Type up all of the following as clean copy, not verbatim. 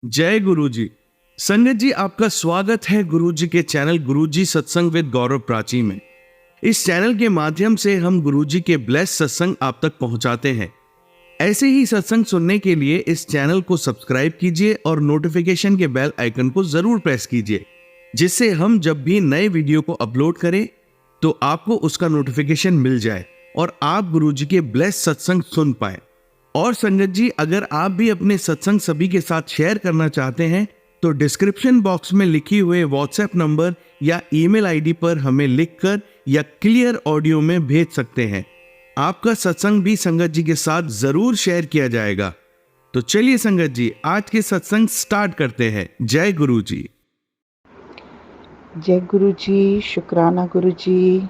जय गुरु जी। संगत जी, आपका स्वागत है गुरु जी के चैनल गुरु जी सत्संग विद गौरव प्राची में। इस चैनल के माध्यम से हम गुरु जी के ब्लेस सत्संग आप तक पहुंचाते हैं। ऐसे ही सत्संग सुनने के लिए इस चैनल को सब्सक्राइब कीजिए और नोटिफिकेशन के बेल आइकन को जरूर प्रेस कीजिए, जिससे हम जब भी नए वीडियो को अपलोड करें तो आपको उसका नोटिफिकेशन मिल जाए और आप गुरु जी के ब्लेस सत्संग सुन पाए। और संगत जी, अगर आप भी अपने सत्संग सभी के साथ शेयर करना चाहते हैं तो डिस्क्रिप्शन बॉक्स में लिखी हुए व्हाट्सएप नंबर या ईमेल आईडी पर हमें लिखकर या क्लियर ऑडियो में भेज सकते हैं। आपका सत्संग भी संगत जी के साथ जरूर शेयर किया जाएगा। तो चलिए संगत जी, आज के सत्संग स्टार्ट करते हैं। जय गुरु जी। जय गुरु जी, शुक्राना गुरु जी।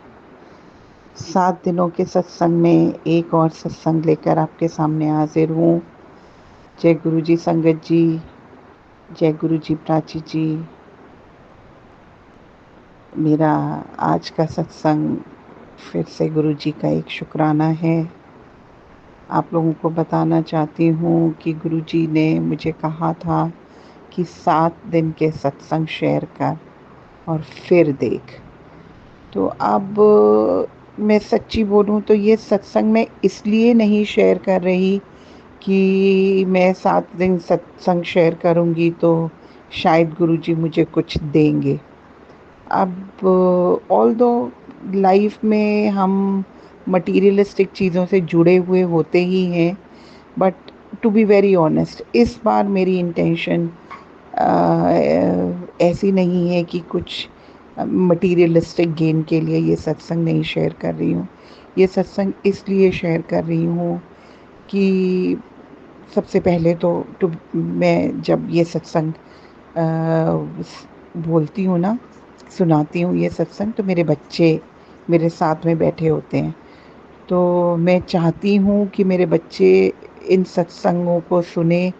7 दिनों के सत्संग में एक और सत्संग लेकर आपके सामने हाजिर हूँ। जय गुरु जी संगत जी, जय गुरु जी प्राची जी। मेरा आज का सत्संग फिर से गुरु जी का एक शुक्राना है। आप लोगों को बताना चाहती हूँ कि गुरु जी ने मुझे कहा था कि 7 दिन के सत्संग शेयर कर और फिर देख। तो अब मैं सच्ची बोलूँ तो ये सत्संग मैं इसलिए नहीं शेयर कर रही कि मैं 7 दिन सत्संग शेयर करूँगी तो शायद गुरुजी मुझे कुछ देंगे। अब ऑल्दो लाइफ में हम मटीरियलिस्टिक चीज़ों से जुड़े हुए होते ही हैं, but to be very honest इस बार मेरी इंटेंशन ऐसी नहीं है कि कुछ मटीरियलिस्टिक गेन के लिए ये सत्संग नहीं शेयर कर रही हूँ। ये सत्संग इसलिए शेयर कर रही हूँ कि सबसे पहले तो मैं जब ये सत्संग बोलती हूँ ना, सुनाती हूँ ये सत्संग, तो मेरे बच्चे मेरे साथ में बैठे होते हैं। तो मैं चाहती हूँ कि मेरे बच्चे इन सत्संगों को सुने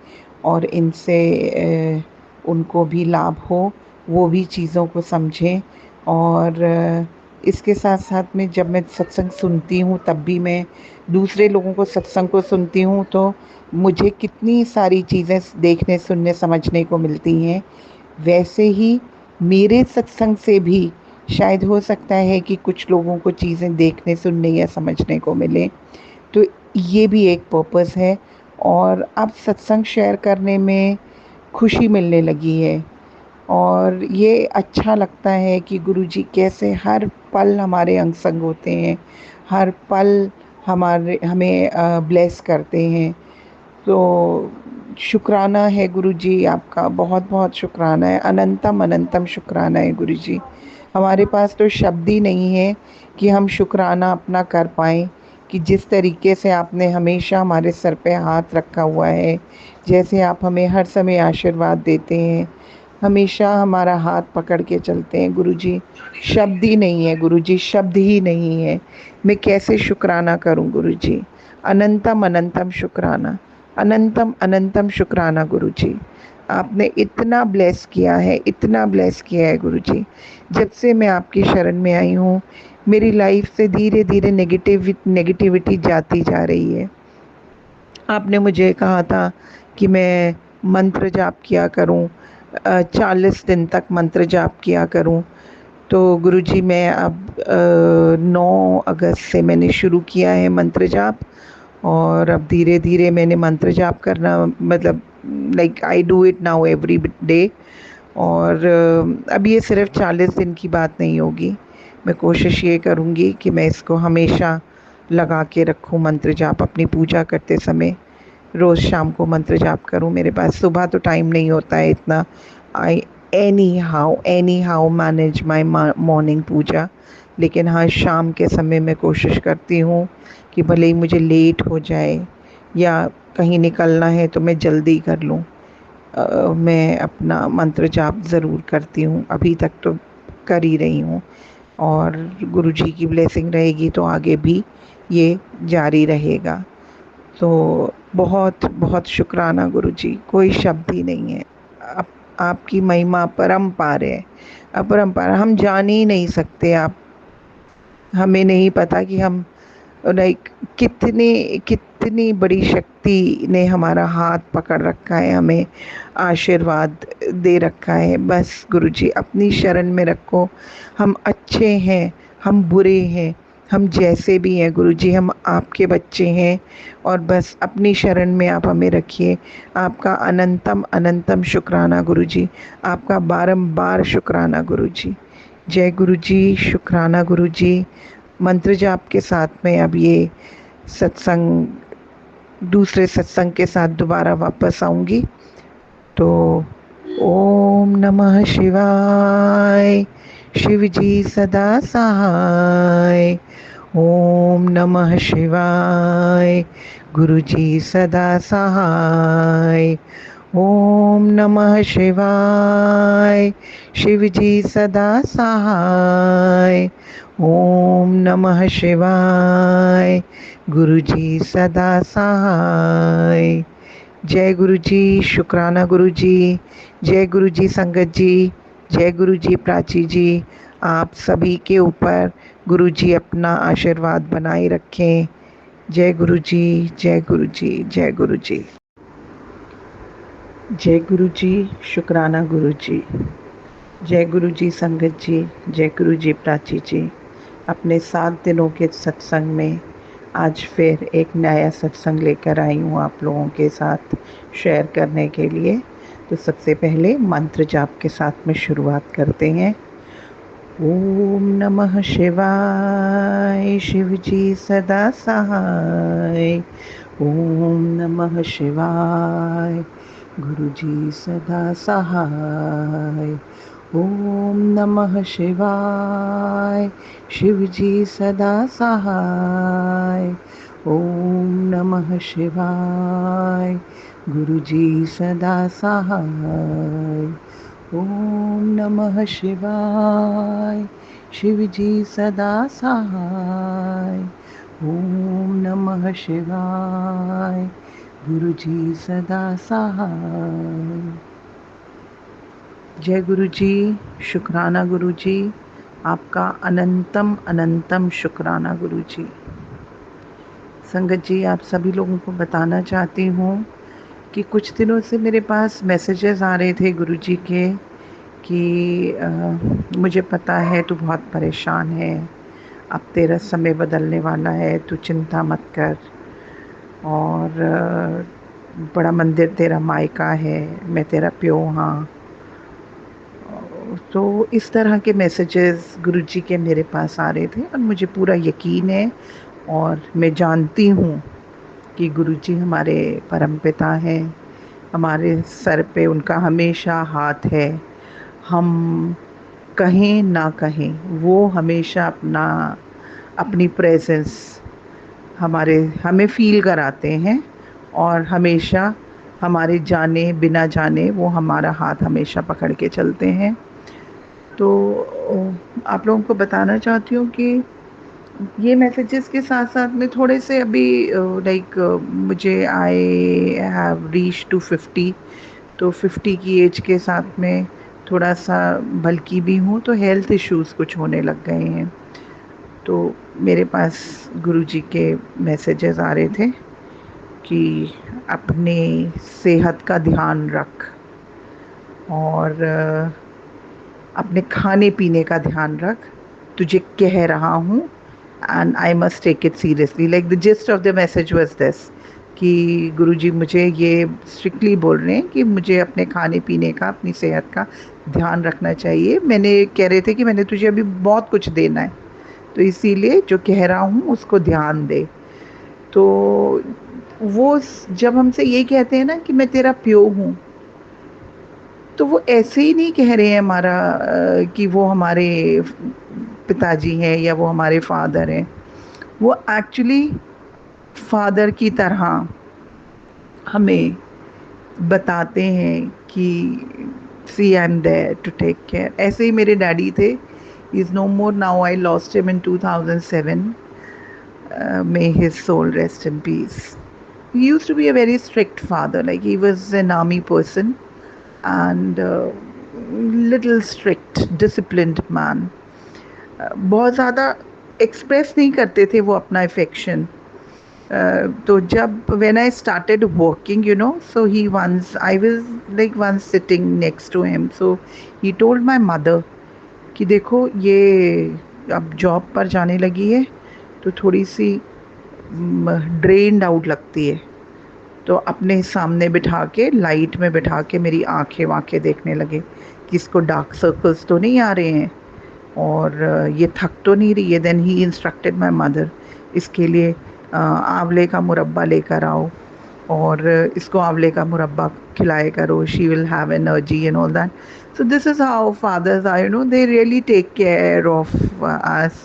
और इनसे उनको भी लाभ हो, वो भी चीज़ों को समझें। और इसके साथ साथ में जब मैं सत्संग सुनती हूँ तब भी मैं दूसरे लोगों को सत्संग को सुनती हूँ तो मुझे कितनी सारी चीज़ें देखने सुनने समझने को मिलती हैं। वैसे ही मेरे सत्संग से भी शायद हो सकता है कि कुछ लोगों को चीज़ें देखने सुनने या समझने को मिले। तो ये भी एक पर्पस है और अब सत्संग शेयर करने में खुशी मिलने लगी है। और ये अच्छा लगता है कि गुरुजी कैसे हर पल हमारे अंग संग होते हैं, हर पल हमें ब्लेस करते हैं। तो शुक्राना है गुरुजी, आपका बहुत बहुत शुक्राना है, अनंतम अनंतम शुक्राना है गुरुजी। हमारे पास तो शब्द ही नहीं है कि हम शुक्राना अपना कर पाएँ कि जिस तरीके से आपने हमेशा हमारे सर पे हाथ रखा हुआ है, जैसे आप हमें हर समय आशीर्वाद देते हैं, हमेशा हमारा हाथ पकड़ के चलते हैं गुरुजी। शब्द ही नहीं है गुरुजी, शब्द ही नहीं है। मैं कैसे शुक्राना करूं गुरुजी। अनंतम अनंतम शुक्राना, अनंतम अनंतम शुक्राना गुरुजी। आपने इतना ब्लेस किया है, इतना ब्लेस किया है गुरुजी। जब से मैं आपकी शरण में आई हूँ मेरी लाइफ से धीरे धीरे नेगेटिविटी जाती जा रही है। आपने मुझे कहा था कि मैं मंत्र जाप किया करूं, 40 दिन तक मंत्र जाप किया करूं। तो गुरुजी मैं अब 9 अगस्त से मैंने शुरू किया है मंत्र जाप। और अब धीरे धीरे मैंने मंत्र जाप करना मतलब like I do it now every day. और अब ये सिर्फ 40 दिन की बात नहीं होगी। मैं कोशिश ये करूँगी कि मैं इसको हमेशा लगा के रखूँ मंत्र जाप अपनी पूजा करते समय। रोज़ शाम को मंत्र जाप करूँ। मेरे पास सुबह तो टाइम नहीं होता है इतना। I anyhow manage my morning puja. लेकिन हाँ, शाम के समय मैं कोशिश करती हूँ कि भले ही मुझे लेट हो जाए या कहीं निकलना है तो मैं जल्दी कर लूँ। मैं अपना मंत्र जाप ज़रूर करती हूँ, अभी तक तो कर ही रही हूँ। और गुरुजी की ब्लेसिंग रहेगी तो आगे भी ये जारी रहेगा। तो बहुत बहुत शुक्राना गुरुजी, कोई शब्द ही नहीं है। आपकी महिमा परम्पार है, अपरंपार, हम जान ही नहीं सकते। आप हमें नहीं पता कि हम लाइक कितने कितनी बड़ी शक्ति ने हमारा हाथ पकड़ रखा है, हमें आशीर्वाद दे रखा है। बस गुरुजी अपनी शरण में रखो। हम अच्छे हैं, हम बुरे हैं, हम जैसे भी हैं गुरुजी, हम आपके बच्चे हैं और बस अपनी शरण में आप हमें रखिए। आपका अनंतम अनंतम शुक्राना गुरुजी, आपका बारंबार शुक्राना गुरुजी। जय गुरुजी, शुक्राना गुरुजी। मंत्र जाप के साथ में अब ये सत्संग, दूसरे सत्संग के साथ दोबारा वापस आऊंगी। तो ओम नमः शिवाय, शिव जी सदा सहाय। ओम नमः शिवाय, गुरु जी सदा सहाय। ओम नमः शिवाय, शिव जी सदा सहाय। ओम नमः शिवाय, गुरु जी सदा सहाय। जय गुरु जी, शुक्राना गुरु जी। जय गुरु जी संगत जी। जय गुरु जी प्राची जी। आप सभी के ऊपर गुरु जी अपना आशीर्वाद बनाए रखें। जय गुरु जी, जय गुरु जी, जय गुरु जी। जय गुरु जी, शुक्राना गुरु जी। जय गुरु जी संगत जी। जय गुरु जी प्राची जी। अपने 7 दिनों के सत्संग में आज फिर एक नया सत्संग लेकर आई हूँ आप लोगों के साथ शेयर करने के लिए। तो सबसे पहले मंत्र जाप के साथ में शुरुआत करते हैं। ओम नमः शिवाय, शिव जी सदा सहाय। ओम नमः शिवाय, गुरु जी सदा सहाय। ओम नमः शिवाय, शिव जी सदा सहाय। ओम नमः शिवाय, गुरु जी सदा सहाय। ओम नमः शिवाय, शिव जी सदा सहाय। ओम नमः शिवाय, गुरु जी सदा सहाय। जय गुरु जी, शुक्राना गुरु जी। आपका अनंतम अनंतम शुक्राना गुरु जी। संगत जी, आप सभी लोगों को बताना चाहती हूँ कि कुछ दिनों से मेरे पास मैसेजेस आ रहे थे गुरु जी के कि मुझे पता है तू बहुत परेशान है, अब तेरा समय बदलने वाला है, तू चिंता मत कर। और बड़ा मंदिर तेरा मायका है, मैं तेरा प्यो हाँ। तो इस तरह के मैसेजेस गुरु जी के मेरे पास आ रहे थे और मुझे पूरा यकीन है और मैं जानती हूँ कि गुरु जी हमारे परमपिता हैं, हमारे सर पे उनका हमेशा हाथ है। हम कहें ना कहें, वो हमेशा अपनी प्रेजेंस हमें फील कराते हैं और हमेशा हमारे जाने बिना जाने वो हमारा हाथ हमेशा पकड़ के चलते हैं। तो आप लोगों को बताना चाहती हूँ कि ये मैसेजेस के साथ साथ में थोड़े से अभी लाइक मुझे आई हैव रीच टू 50। तो 50 की एज के साथ में थोड़ा सा बल्कि भी हूँ, तो हेल्थ इश्यूज़ कुछ होने लग गए हैं। तो मेरे पास गुरुजी के मैसेजेस आ रहे थे कि अपने सेहत का ध्यान रख और अपने खाने पीने का ध्यान रख, तुझे कह रहा हूँ and I must take it seriously. Like the gist of the message was this कि गुरुजी मुझे ये स्ट्रिक्टली बोल रहे हैं कि मुझे अपने खाने पीने का, अपनी सेहत का ध्यान रखना चाहिए। मैंने कह रहे थे कि मैंने तुझे अभी बहुत कुछ देना है, तो इसीलिए जो कह रहा हूँ उसको ध्यान दे। तो वो जब हमसे ये कहते हैं ना कि मैं तेरा प्यो हूँ, तो वो ऐसे ही नहीं कह रहे हैं कि वो हमारे पिताजी हैं या वो हमारे फादर हैं। वो एक्चुअली फादर की तरह हमें बताते हैं कि see I am there to take care. ऐसे ही मेरे डैडी थे, is no more now, I lost him in 2007। May his soul rest in peace. He used to be a very strict father, like he was an army person and little strict, disciplined man. बहुत ज़्यादा express नहीं करते थे वो अपना affection. तो जब when I started working you know, so he once I was like once sitting next to him, so he told my mother कि देखो ये अब जॉब पर जाने लगी है तो थोड़ी सी ड्रेन्ड आउट लगती है, तो अपने सामने बिठा के लाइट में बिठा के मेरी आंखें वाँखें देखने लगे कि इसको डार्क सर्कल्स तो नहीं आ रहे हैं और ये थक तो नहीं रही है। Then he instructed my mother, इसके लिए आंवले का मुरब्बा लेकर आओ और इसको आंवले का मुरब्बा खिलाया करो, she will have energy and all that. So this is how fathers are, you know, they really take care of us.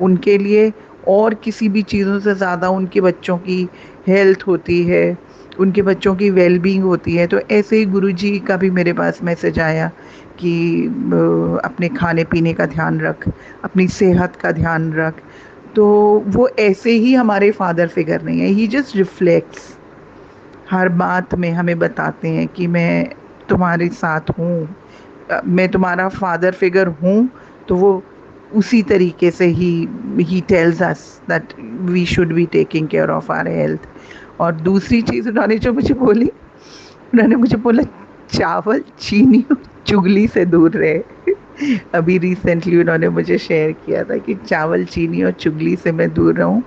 उनके लिए और किसी भी चीज़ों से ज़्यादा उनके बच्चों की हेल्थ होती है, उनके बच्चों की वेलबींग होती है। तो ऐसे ही गुरुजी का भी मेरे पास मैसेज आया कि अपने खाने पीने का ध्यान रख, अपनी सेहत का ध्यान रख। तो वो ऐसे ही हमारे फादर फिगर नहीं है, ही जस्ट रिफ्लेक्ट्स, हर बात में हमें बताते हैं कि मैं तुम्हारे साथ हूँ, मैं तुम्हारा फादर फिगर हूँ। तो वो उसी तरीके से ही tells us that we should be taking care of our health. और दूसरी चीज़ उन्होंने जो मुझे बोली, उन्होंने मुझे बोला चावल चीनी और चुगली से दूर रहे। अभी रिसेंटली उन्होंने मुझे शेयर किया था कि चावल चीनी और चुगली से मैं दूर रहूं।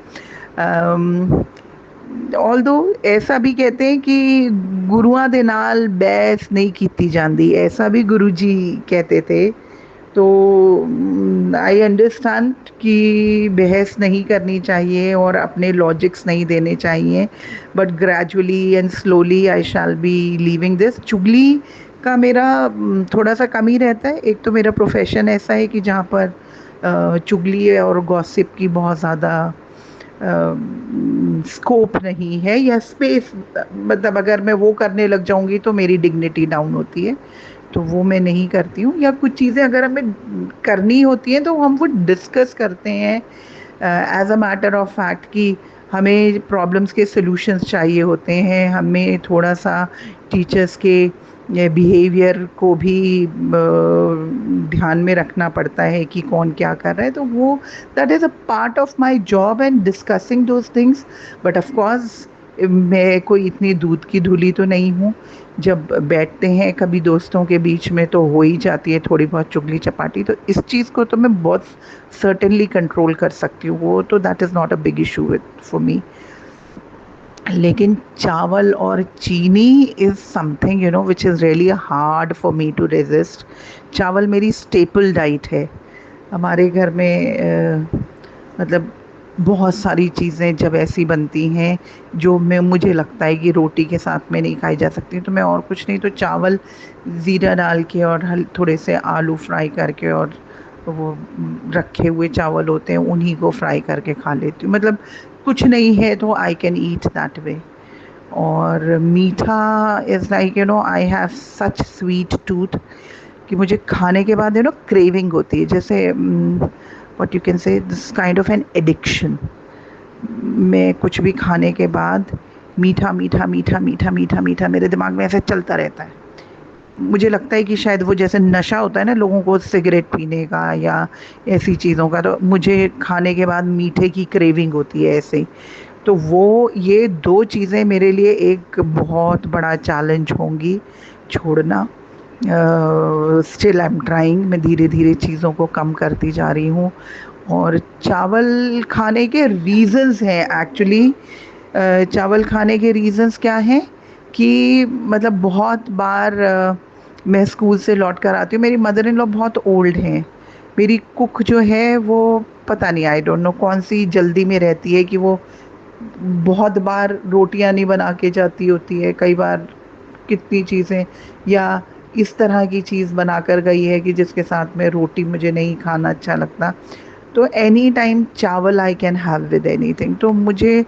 ऑल्दो ऐसा भी कहते हैं कि गुरुआं दे नाल बहस नहीं कीती जाती, ऐसा भी गुरुजी कहते थे। तो आई अंडरस्टैंड कि बहस नहीं करनी चाहिए और अपने लॉजिक्स नहीं देने चाहिए, but gradually and slowly I shall be leaving this. चुगली का मेरा थोड़ा सा कम ही रहता है। एक तो मेरा प्रोफेशन ऐसा है कि जहाँ पर चुगली और गॉसिप की बहुत ज़्यादा स्कोप नहीं है या स्पेस, मतलब अगर मैं वो करने लग जाऊंगी तो मेरी डिग्निटी डाउन होती है, तो वो मैं नहीं करती हूँ। या कुछ चीज़ें अगर हमें करनी होती हैं तो हम वो डिस्कस करते हैं as a matter of fact कि हमें प्रॉब्लम्स के सॉल्यूशंस चाहिए होते हैं, हमें थोड़ा सा टीचर्स के बिहेवियर को भी ध्यान में रखना पड़ता है कि कौन क्या कर रहा है। तो वो that is a part of my job and discussing those things. But of course मैं कोई इतनी दूध की धूली तो नहीं हूँ। जब बैठते हैं कभी दोस्तों के बीच में तो हो ही जाती है थोड़ी बहुत चुगली चपाटी, तो इस चीज़ को तो मैं बहुत सर्टेनली कंट्रोल कर सकती हूँ, वो तो that is not a big issue with for me. लेकिन चावल और चीनी is something you know which is really hard for me to resist. चावल मेरी स्टेपल डाइट है हमारे घर में। मतलब बहुत सारी चीज़ें जब ऐसी बनती हैं जो मैं मुझे लगता है कि रोटी के साथ में नहीं खाई जा सकती, तो मैं और कुछ नहीं तो चावल ज़ीरा डाल के और थोड़े से आलू फ्राई करके और वो रखे हुए चावल होते हैं उन्हीं को फ्राई करके खा लेती हूँ। मतलब कुछ नहीं है तो I can eat that way. और मीठा is like you know I have such sweet tooth कि मुझे खाने के बाद यू नो क्रेविंग होती है, जैसे what you can say this kind of an addiction. मैं कुछ भी खाने के बाद मीठा मीठा मीठा मीठा मीठा मीठा मेरे दिमाग में ऐसे चलता रहता है। मुझे लगता है कि शायद वो जैसे नशा होता है ना लोगों को सिगरेट पीने का या ऐसी चीज़ों का, तो मुझे खाने के बाद मीठे की क्रेविंग होती है ऐसे ही। तो वो ये दो चीज़ें मेरे लिए एक बहुत बड़ा चैलेंज होंगी छोड़ना। स्टिल आई एम ट्राइंग, मैं धीरे धीरे चीज़ों को कम करती जा रही हूँ। और चावल खाने के रीज़न्स हैं एक्चुअली, चावल खाने के रीज़न्स क्या हैं कि मतलब बहुत बार मैं स्कूल से लौट कर आती हूँ, मेरी मदर इन लॉ बहुत ओल्ड हैं, मेरी कुक जो है वो पता नहीं आई डोंट नो कौन सी जल्दी में रहती है कि वो बहुत बार रोटियां नहीं बना के जाती होती है, कई बार कितनी चीज़ें या इस तरह की चीज़ बना कर गई है कि जिसके साथ में रोटी मुझे नहीं खाना अच्छा लगता। तो एनी टाइम चावल I can have with anything. तो मुझे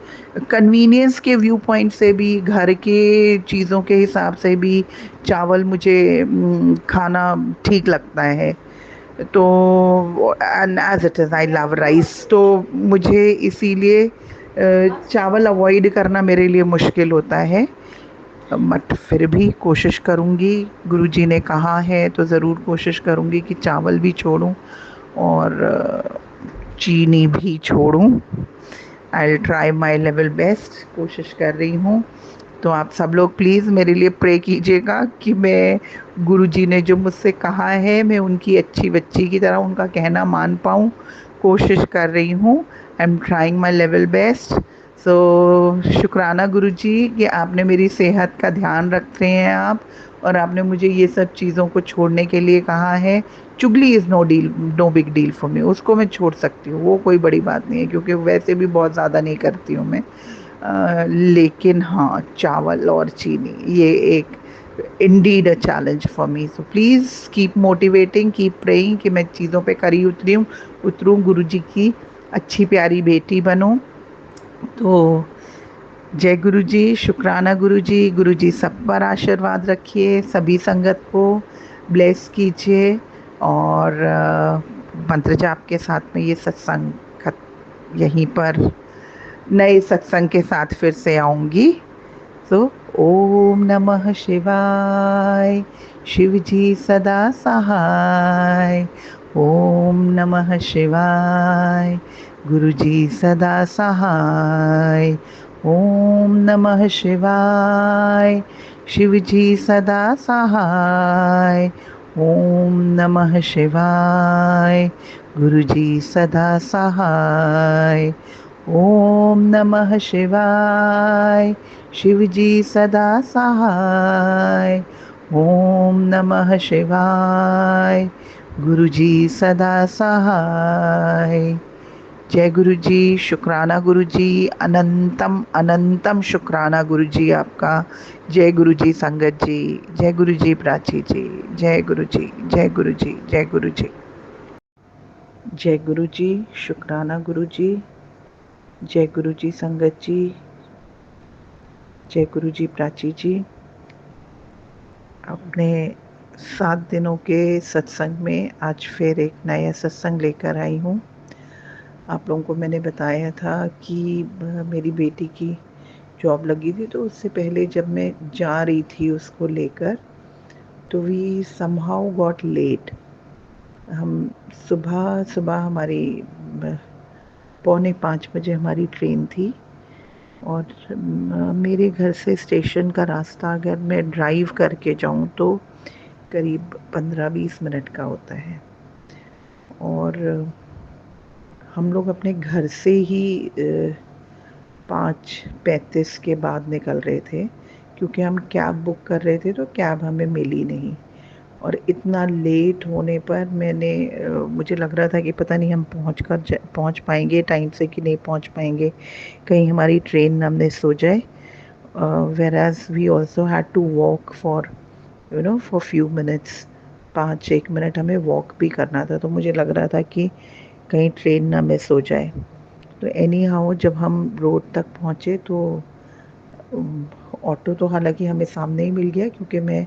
कन्वीनियंस के व्यू पॉइंट से भी घर के चीज़ों के हिसाब से भी चावल मुझे खाना ठीक लगता है। तो and as it is I love rice, तो मुझे इसीलिए चावल अवॉइड करना मेरे लिए मुश्किल होता है। बट फिर भी कोशिश करूँगी, गुरुजी ने कहा है तो ज़रूर कोशिश करूँगी कि चावल भी छोड़ूं। और चीनी भी छोड़ूं। I will try my level best, कोशिश कर रही हूँ। तो आप सब लोग प्लीज़ मेरे लिए प्रे कीजिएगा कि मैं गुरुजी ने जो मुझसे कहा है मैं उनकी अच्छी बच्ची की तरह उनका कहना मान पाऊँ। कोशिश कर रही हूँ। I am trying my level best. So शुक्राना गुरुजी कि आपने मेरी सेहत का ध्यान रख रहे हैं आप, और आपने मुझे ये सब चीज़ों को छोड़ने के लिए कहा है। चुगली is no big deal for me, उसको मैं छोड़ सकती हूँ, वो कोई बड़ी बात नहीं है, क्योंकि वैसे भी बहुत ज़्यादा नहीं करती हूँ मैं। लेकिन हाँ, चावल और चीनी ये एक indeed a challenge for me. So please keep motivating, keep praying कि मैं चीज़ों पे खरी उतरूँ, गुरुजी की अच्छी प्यारी बेटी बनूँ। तो जय गुरुजी, शुक्राना गुरुजी। गुरुजी सब पर आशीर्वाद रखिए, सभी संगत को ब्लेस कीजिए, और मंत्र जाप के साथ में ये सत्संग यहीं पर नए सत्संग के साथ फिर से आऊंगी। तो ओम नमः शिवाय, शिव जी सदा सहाय। ओम नमः शिवाय, गुरु जी सदा सहाय। ओम नमः शिवाय, शिव जी सदा सहाय। ओम नमः शिवाय, गुरु जी सदा सहाय। ओम नमः शिवाय, शिव जी सदा सहाय। ओम नमः शिवाय, गुरु जी सदा सहाय। जय गुरु जी, शुक्राना गुरु जी, अनंतम अनंतम शुक्राना गुरु जी आपका। जय गुरु जी संगत जी, जय गुरु जी प्राची जी, जय गुरु जी, जय गुरु जी, जय गुरु जी। जय गुरु जी, शुक्राना गुरु जी, जय गुरु जी संगत जी, जय गुरु जी प्राची जी। अपने 7 दिनों के सत्संग में आज फिर एक नया सत्संग लेकर आई हूँ। आप लोगों को मैंने बताया था कि मेरी बेटी की जॉब लगी थी, तो उससे पहले जब मैं जा रही थी उसको लेकर, तो वी समहाउ गॉट लेट। हम सुबह सुबह हमारी 4:45 हमारी ट्रेन थी, और मेरे घर से स्टेशन का रास्ता अगर मैं ड्राइव करके जाऊँ तो करीब 15-20 मिनट का होता है। और हम लोग अपने घर से ही 5:35 के बाद निकल रहे थे, क्योंकि हम कैब बुक कर रहे थे तो कैब हमें मिली नहीं। और इतना लेट होने पर मुझे लग रहा था कि पता नहीं हम पहुंच पाएंगे टाइम से कि नहीं पहुंच पाएंगे, कहीं हमारी ट्रेन ना मिस हो जाए। whereas we also had to walk for few minutes, 5-1 minute हमें वॉक भी करना था, तो मुझे लग रहा था कि कहीं ट्रेन ना मिस हो जाए। तो एनी हाउ जब हम रोड तक पहुँचे तो ऑटो तो हालांकि हमें सामने ही मिल गया, क्योंकि मैं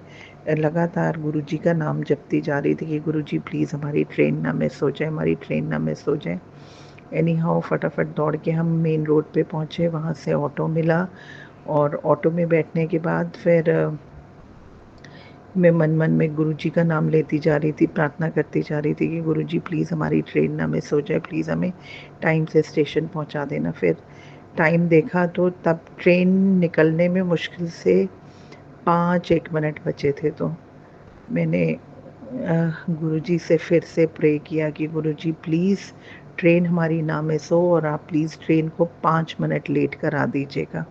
लगातार गुरुजी का नाम जपती जा रही थी कि गुरुजी प्लीज़ हमारी ट्रेन ना मिस हो जाए, हमारी ट्रेन ना मिस हो जाए। एनी हाउ फटाफट दौड़ के हम मेन रोड पे पहुँचे, वहाँ से ऑटो मिला, और ऑटो में बैठने के बाद फिर मैं मन मन में गुरुजी का नाम लेती जा रही थी, प्रार्थना करती जा रही थी कि गुरुजी प्लीज़ हमारी ट्रेन ना मिस हो जाए, प्लीज़ हमें टाइम से स्टेशन पहुंचा देना। फिर टाइम देखा तो तब ट्रेन निकलने में मुश्किल से 5-1 मिनट बचे थे। तो मैंने गुरुजी से फिर से प्रे किया कि गुरुजी प्लीज़ ट्रेन हमारी ना मिस हो, और आप प्लीज़ ट्रेन को 5 मिनट लेट करा दीजिएगा।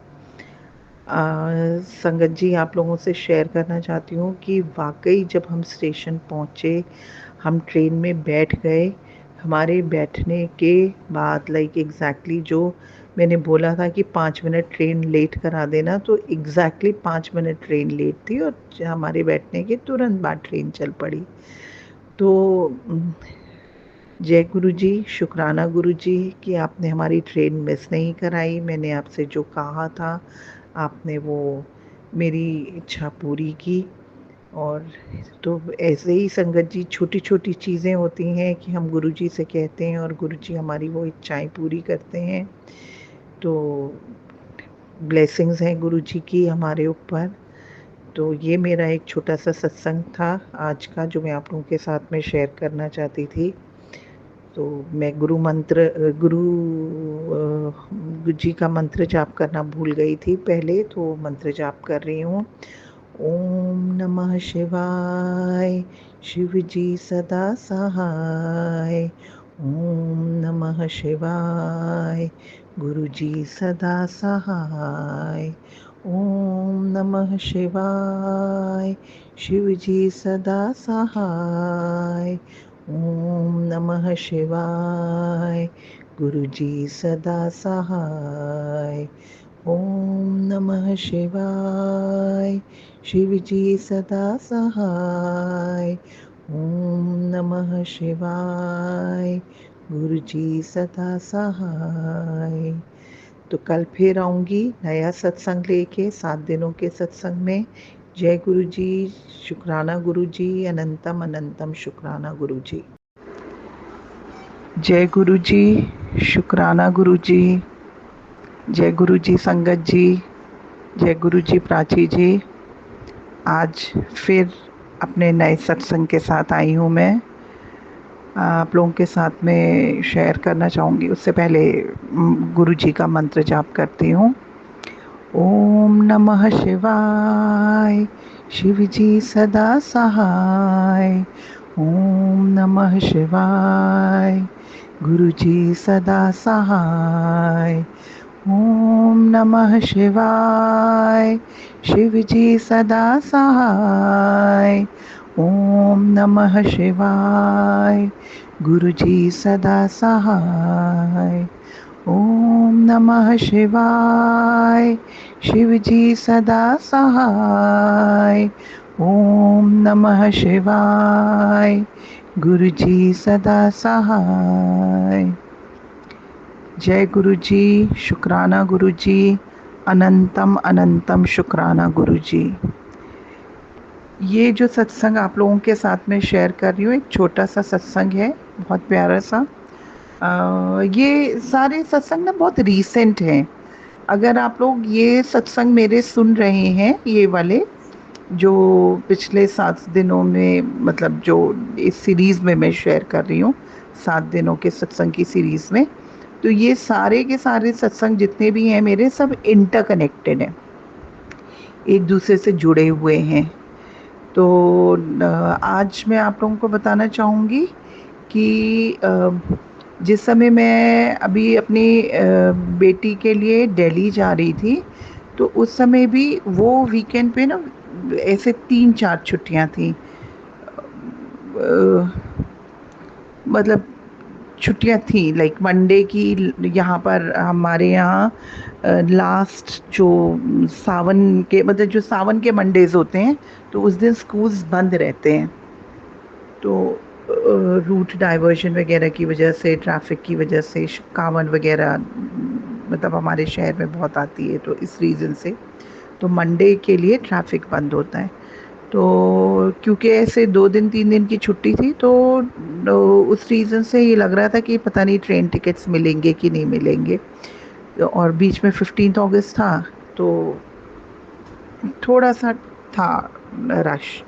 संगत जी, आप लोगों से शेयर करना चाहती हूँ कि वाकई जब हम स्टेशन पहुँचे, हम ट्रेन में बैठ गए, हमारे बैठने के बाद लाइक एग्जैक्टली जो मैंने बोला था कि 5 मिनट ट्रेन लेट करा देना, तो एग्जैक्टली 5 मिनट ट्रेन लेट थी, और हमारे बैठने के तुरंत बाद ट्रेन चल पड़ी। तो जय गुरु जी, शुक्राना गुरु जी कि आपने हमारी ट्रेन मिस नहीं कराई। मैंने आपसे जो कहा था आपने वो मेरी इच्छा पूरी की। और तो ऐसे ही संगत जी, छोटी छोटी चीज़ें होती हैं कि हम गुरुजी से कहते हैं और गुरुजी हमारी वो इच्छाएं पूरी करते हैं। तो ब्लेसिंग्स हैं गुरुजी की हमारे ऊपर। तो ये मेरा एक छोटा सा सत्संग था आज का, जो मैं आप लोगों के साथ में शेयर करना चाहती थी। तो मैं गुरु जी का मंत्र जाप करना भूल गई थी पहले, तो मंत्र जाप कर रही हूँ। ओम नमः शिवाय, शिव जी सदा सहाय। ओम नमः शिवाय, गुरु जी सदा सहाय। ओम नमः शिवाय, शिव जी सदा सहाय। ओम नमः शिवाय, गुरु जी सदा सहाय। ओम नमः शिवाय, शिव जी सदा सहाय। ओम नमः शिवाय, गुरु जी सदा सहाय। तो कल फिर आऊँगी नया सत्संग लेके 7 दिनों के सत्संग में। जय गुरु जी, शुक्राना गुरु जी, अनंतम अनंतम शुक्राना गुरु जी। जय गुरु जी, शुक्राना गुरु जी। जय गुरु जी संगत जी, जय गुरु जी प्राची जी। आज फिर अपने नए सत्संग के साथ आई हूँ मैं। आप लोगों के साथ में शेयर करना चाहूँगी। उससे पहले गुरु जी का मंत्र जाप करती हूँ। ओम नमः शिवाय, शिव जी सदा सहाय। ओम नमः शिवाय, गुरु जी सदा सहाय। ओम नमः शिवाय, शिव जी सदा सहाय। ओम नमः शिवाय, गुरु जी सदा सहाय। ओम नमः शिवाय, शिव जी सदा सहाय। ओम नमः शिवाय, गुरु जी सदा सहाय। जय गुरु जी, शुक्राना गुरु जी, अनंतम अनंतम शुक्राना गुरु जी। ये जो सत्संग आप लोगों के साथ में शेयर कर रही हूँ, एक छोटा सा सत्संग है, बहुत प्यारा सा। ये सारे सत्संग ना बहुत रीसेंट हैं। अगर आप लोग ये सत्संग मेरे सुन रहे हैं, ये वाले जो पिछले 7 दिनों में, मतलब जो इस सीरीज़ में मैं शेयर कर रही हूँ, 7 दिनों के सत्संग की सीरीज़ में, तो ये सारे के सारे सत्संग जितने भी हैं मेरे, सब इंटरकनेक्टेड हैं, एक दूसरे से जुड़े हुए हैं। तो आज मैं आप लोगों को बताना चाहूँगी कि जिस समय मैं अभी अपनी बेटी के लिए दिल्ली जा रही थी, तो उस समय भी वो वीकेंड पे ना ऐसे 3-4 छुट्टियाँ थी। मतलब छुट्टियाँ थी, लाइक मंडे की, यहाँ पर हमारे यहाँ लास्ट जो सावन के, मतलब जो सावन के मंडेज़ होते हैं, तो उस दिन स्कूल्स बंद रहते हैं। तो रूट डाइवर्जन वगैरह की वजह से, ट्रैफिक की वजह से, कांवड़ वगैरह मतलब हमारे शहर में बहुत आती है, तो इस रीज़न से तो मंडे के लिए ट्रैफिक बंद होता है। तो क्योंकि ऐसे 2 दिन 3 दिन की छुट्टी थी, तो उस रीज़न से ये लग रहा था कि पता नहीं ट्रेन टिकट्स मिलेंगे कि नहीं मिलेंगे। और बीच में 15 अगस्त था, तो थोड़ा सा था रश।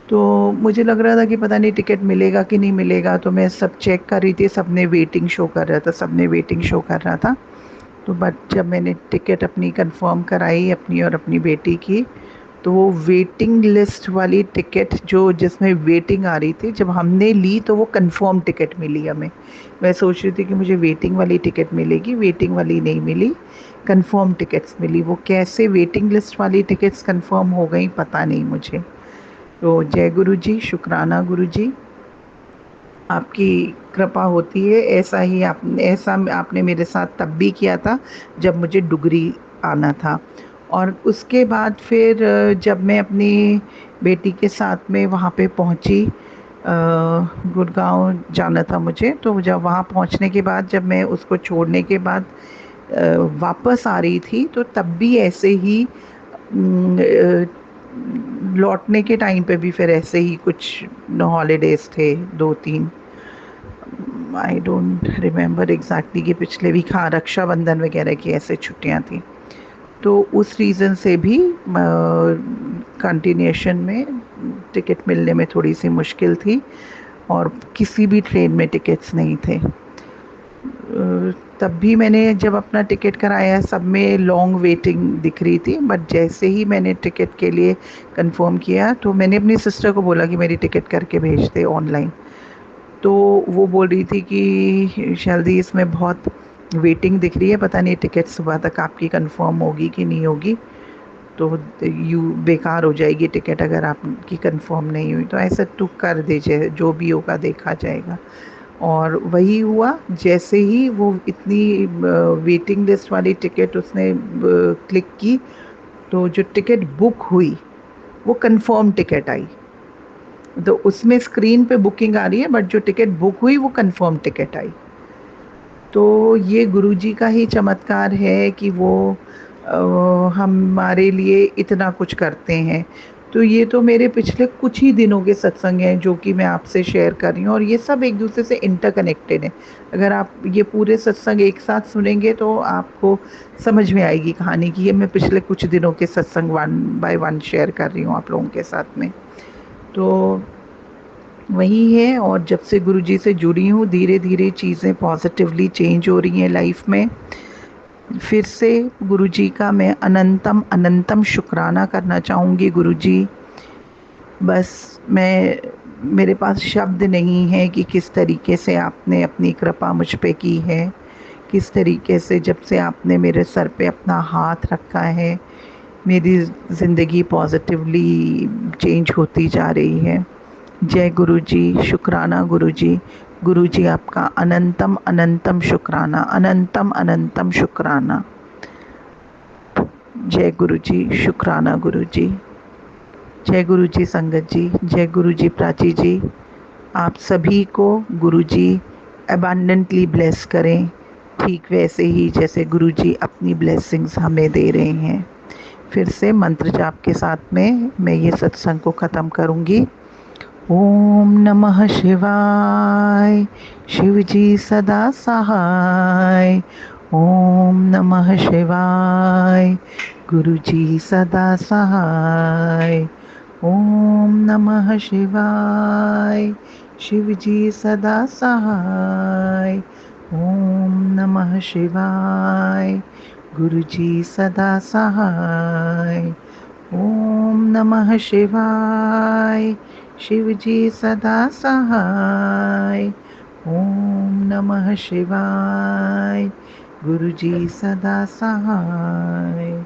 तो मुझे लग रहा था कि पता नहीं टिकट मिलेगा कि नहीं मिलेगा, तो मैं सब चेक कर रही थी, सबने वेटिंग शो कर रहा था, सबने वेटिंग शो कर रहा था। तो बट जब मैंने टिकट अपनी कंफर्म कराई, अपनी और अपनी बेटी की, तो वो वेटिंग लिस्ट वाली टिकट जो जिसमें वेटिंग आ रही थी, जब हमने ली तो वो कंफर्म टिकट मिली हमें। मैं सोच रही थी कि मुझे वेटिंग वाली टिकट मिलेगी, वेटिंग वाली नहीं मिली, कंफर्म टिकट्स मिली। वो कैसे वेटिंग लिस्ट वाली टिकट्स कंफर्म हो गई पता नहीं मुझे। तो जय गुरु जी, शुक्राना गुरु जी, आपकी कृपा होती है। ऐसा आपने मेरे साथ तब भी किया था जब मुझे डुगरी आना था। और उसके बाद फिर जब मैं अपनी बेटी के साथ में वहाँ पे पहुँची, गुड़गांव जाना था मुझे, तो जब वहाँ पहुँचने के बाद, जब मैं उसको छोड़ने के बाद वापस आ रही थी, तो तब भी ऐसे ही लौटने के टाइम पे भी फिर ऐसे ही कुछ हॉलीडेज थे 2-3, आई डोंट रिमेम्बर एग्जैक्टली कि पिछले वीक, हाँ, रक्षाबंधन वगैरह की ऐसे छुट्टियां थी। तो उस रीज़न से भी कंटिन्यूशन में टिकट मिलने में थोड़ी सी मुश्किल थी। और किसी भी ट्रेन में टिकट्स नहीं थे। तब भी मैंने जब अपना टिकट कराया सब में लॉन्ग वेटिंग दिख रही थी, बट जैसे ही मैंने टिकट के लिए कंफर्म किया तो मैंने अपनी सिस्टर को बोला कि मेरी टिकट करके भेज दे ऑनलाइन। तो वो बोल रही थी कि जल्दी इसमें बहुत वेटिंग दिख रही है, पता नहीं टिकट सुबह तक आपकी कंफर्म होगी कि नहीं होगी, तो यू बेकार हो जाएगी टिकट अगर आपकी कंफर्म नहीं हुई। तो ऐसा टू कर दीजिए, जो भी होगा देखा जाएगा। और वही हुआ, जैसे ही वो इतनी वेटिंग लिस्ट वाली टिकट उसने क्लिक की, तो जो टिकट बुक हुई वो कंफर्म टिकट आई। तो उसमें स्क्रीन पे बुकिंग आ रही है, बट जो टिकट बुक हुई वो कंफर्म टिकट आई। तो ये गुरुजी का ही चमत्कार है कि वो हमारे लिए इतना कुछ करते हैं। तो ये तो मेरे पिछले कुछ ही दिनों के सत्संग हैं जो कि मैं आपसे शेयर कर रही हूँ, और ये सब एक दूसरे से इंटरकनेक्टेड हैं। अगर आप ये पूरे सत्संग एक साथ सुनेंगे तो आपको समझ में आएगी कहानी की। ये मैं पिछले कुछ दिनों के सत्संग वन बाय वन शेयर कर रही हूँ आप लोगों के साथ में। तो वही है, और जब से गुरुजी से जुड़ी हूँ धीरे धीरे चीज़ें पॉजिटिवली चेंज हो रही हैं लाइफ में। फिर से गुरुजी का मैं अनंतम अनंतम शुक्राना करना चाहूँगी। गुरुजी, बस मेरे पास शब्द नहीं है कि किस तरीके से आपने अपनी कृपा मुझ पे की है, किस तरीके से जब से आपने मेरे सर पे अपना हाथ रखा है मेरी ज़िंदगी पॉजिटिवली चेंज होती जा रही है। जय गुरुजी, शुक्राना गुरुजी। गुरुजी आपका अनंतम अनंतम शुक्राना, अनंतम अनंतम शुक्राना। जय गुरुजी, शुक्राना गुरुजी। जय गुरुजी संगत जी, जय गुरुजी प्राची जी। आप सभी को गुरुजी अबंडेंटली ब्लेस करें, ठीक वैसे ही जैसे गुरुजी अपनी ब्लेसिंग्स हमें दे रहे हैं। फिर से मंत्र जाप के साथ में मैं ये सत्संग को ख़त्म करूँगी। ओम नमः शिवाय, शिवजी सदा सहाय। ओम नमः शिवाय, गुरुजी सदा सहाय। ओम नमः शिवाय, शिवजी सदा सहाय। ओम नमः शिवाय, गुरुजी सदा सहाय। ओम नमः शिवाय, शिवजी सदा सहाय। ओम नमः शिवाय, गुरुजी सदा सहाय।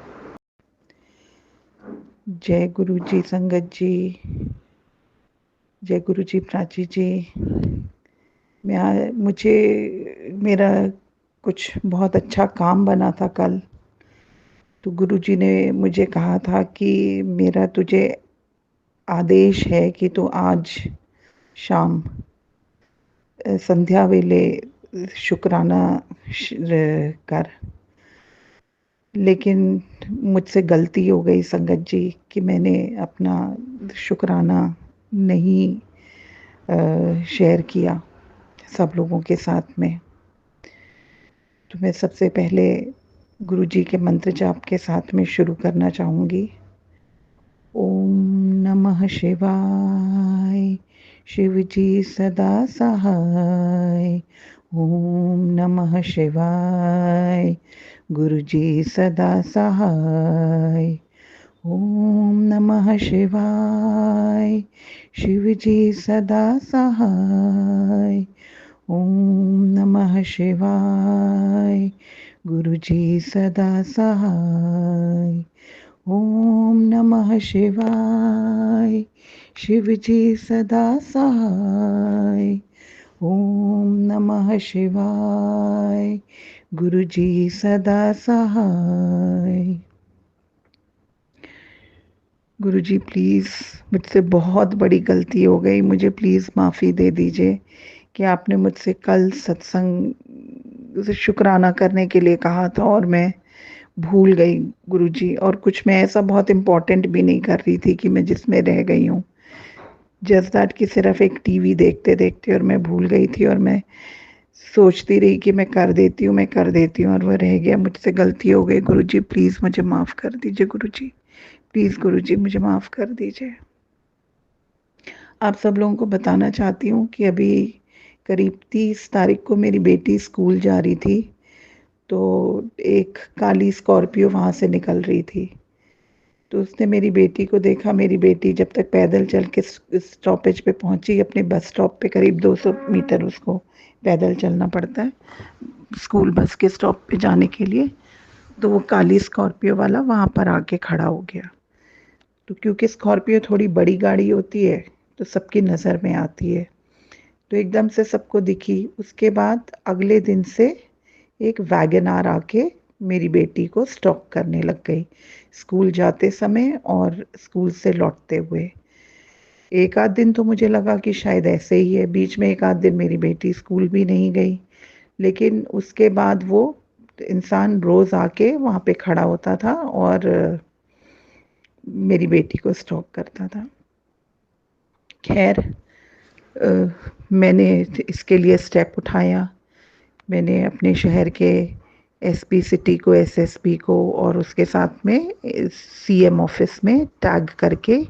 जय गुरुजी संगत जी, जय गुरुजी प्राची जी। मुझे मेरा कुछ बहुत अच्छा काम बना था कल, तो गुरुजी ने मुझे कहा था कि मेरा तुझे आदेश है कि तू आज शाम संध्या वेले शुक्राना कर। लेकिन मुझसे गलती हो गई संगत जी कि मैंने अपना शुक्राना नहीं शेयर किया सब लोगों के साथ में। तो मैं सबसे पहले गुरुजी के मंत्र जाप के साथ में शुरू करना चाहूँगी। ओम नमः शिवाय, शिवजी सदा सहाय। ओम नमः शिवाय, गुरुजी सदा सहाय। ओम नमः शिवाय, शिवजी सदा सहाय। ओम नमः शिवाय, गुरुजी सदा सहाय। ओम नमः शिवाय, शिवजी सदा सहाय। ओम नमः शिवाय, गुरुजी सदा सहाय। गुरुजी प्लीज़, मुझसे बहुत बड़ी गलती हो गई, मुझे प्लीज़ माफ़ी दे दीजिए कि आपने मुझसे कल सत्संग से शुक्राना करने के लिए कहा था और मैं भूल गई गुरुजी। और कुछ मैं ऐसा बहुत इम्पोर्टेंट भी नहीं कर रही थी कि मैं जिसमें रह गई हूँ। जस्ट दैट कि सिर्फ एक टीवी देखते देखते और मैं भूल गई थी, और मैं सोचती रही कि मैं कर देती हूँ, मैं कर देती हूँ, और वो रह गया। मुझसे गलती हो गई गुरुजी, प्लीज़ मुझे माफ़ कर दीजिए गुरुजी। प्लीज़ गुरुजी मुझे माफ़ कर दीजिए। आप सब लोगों को बताना चाहती हूँ कि अभी करीब 30 तारीख को मेरी बेटी स्कूल जा रही थी, तो एक काली स्कॉर्पियो वहाँ से निकल रही थी। तो उसने मेरी बेटी को देखा। मेरी बेटी जब तक पैदल चल के स्टॉपेज पे पहुंची, अपने बस स्टॉप पे करीब 200 मीटर उसको पैदल चलना पड़ता है स्कूल बस के स्टॉप पे जाने के लिए, तो वो काली स्कॉर्पियो वाला वहाँ पर आके खड़ा हो गया। तो क्योंकि स्कॉर्पियो थोड़ी बड़ी गाड़ी होती है तो सबकी नज़र में आती है, तो एकदम से सबको दिखी। उसके बाद अगले दिन से एक वैगन आर आके मेरी बेटी को स्टॉप करने लग गई, स्कूल जाते समय और स्कूल से लौटते हुए। एक आध दिन तो मुझे लगा कि शायद ऐसे ही है, बीच में एक आध दिन मेरी बेटी स्कूल भी नहीं गई, लेकिन उसके बाद वो इंसान रोज आके वहाँ पे खड़ा होता था और मेरी बेटी को स्टॉप करता था। खैर, मैंने इसके लिए स्टेप उठाया। मैंने अपने शहर के एसपी सिटी को, एसएसपी को और उसके साथ में सीएम ऑफिस में टैग करके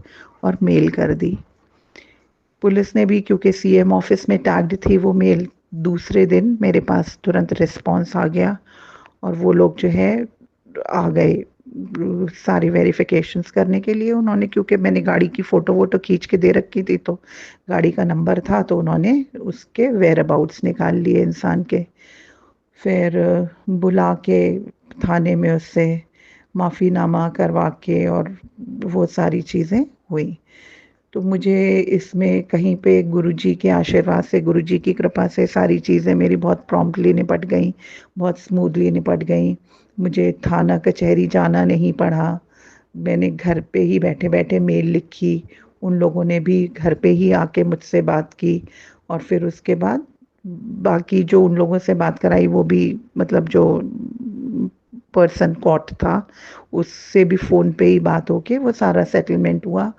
और मेल कर दी। पुलिस ने भी, क्योंकि सीएम ऑफिस में टैग्ड थी वो मेल, दूसरे दिन मेरे पास तुरंत रिस्पांस आ गया और वो लोग जो है आ गए सारी वेरिफिकेशंस करने के लिए। उन्होंने, क्योंकि मैंने गाड़ी की फ़ोटो वोटो खींच के दे रखी थी तो गाड़ी का नंबर था, तो उन्होंने उसके वेयर अबाउट्स निकाल लिए इंसान के। फिर बुला के थाने में उससे माफ़ीनामा करवा के और वो सारी चीज़ें हुई। तो मुझे इसमें कहीं पे गुरुजी के आशीर्वाद से, गुरुजी की कृपा से सारी चीज़ें मेरी बहुत प्रॉम्प्टली निपट गईं, बहुत स्मूथली निपट गईं। मुझे थाना कचहरी जाना नहीं पड़ा। मैंने घर पे ही बैठे-बैठे मेल लिखी, उन लोगों ने भी घर पे ही आके मुझसे बात की और फिर उसके बाद बाकी जो उन लोगों से बात कराई वो भी, मतलब जो पर्सन कॉट था उससे भी फ़ोन पे ही बात होके वो सारा सेटलमेंट हुआ।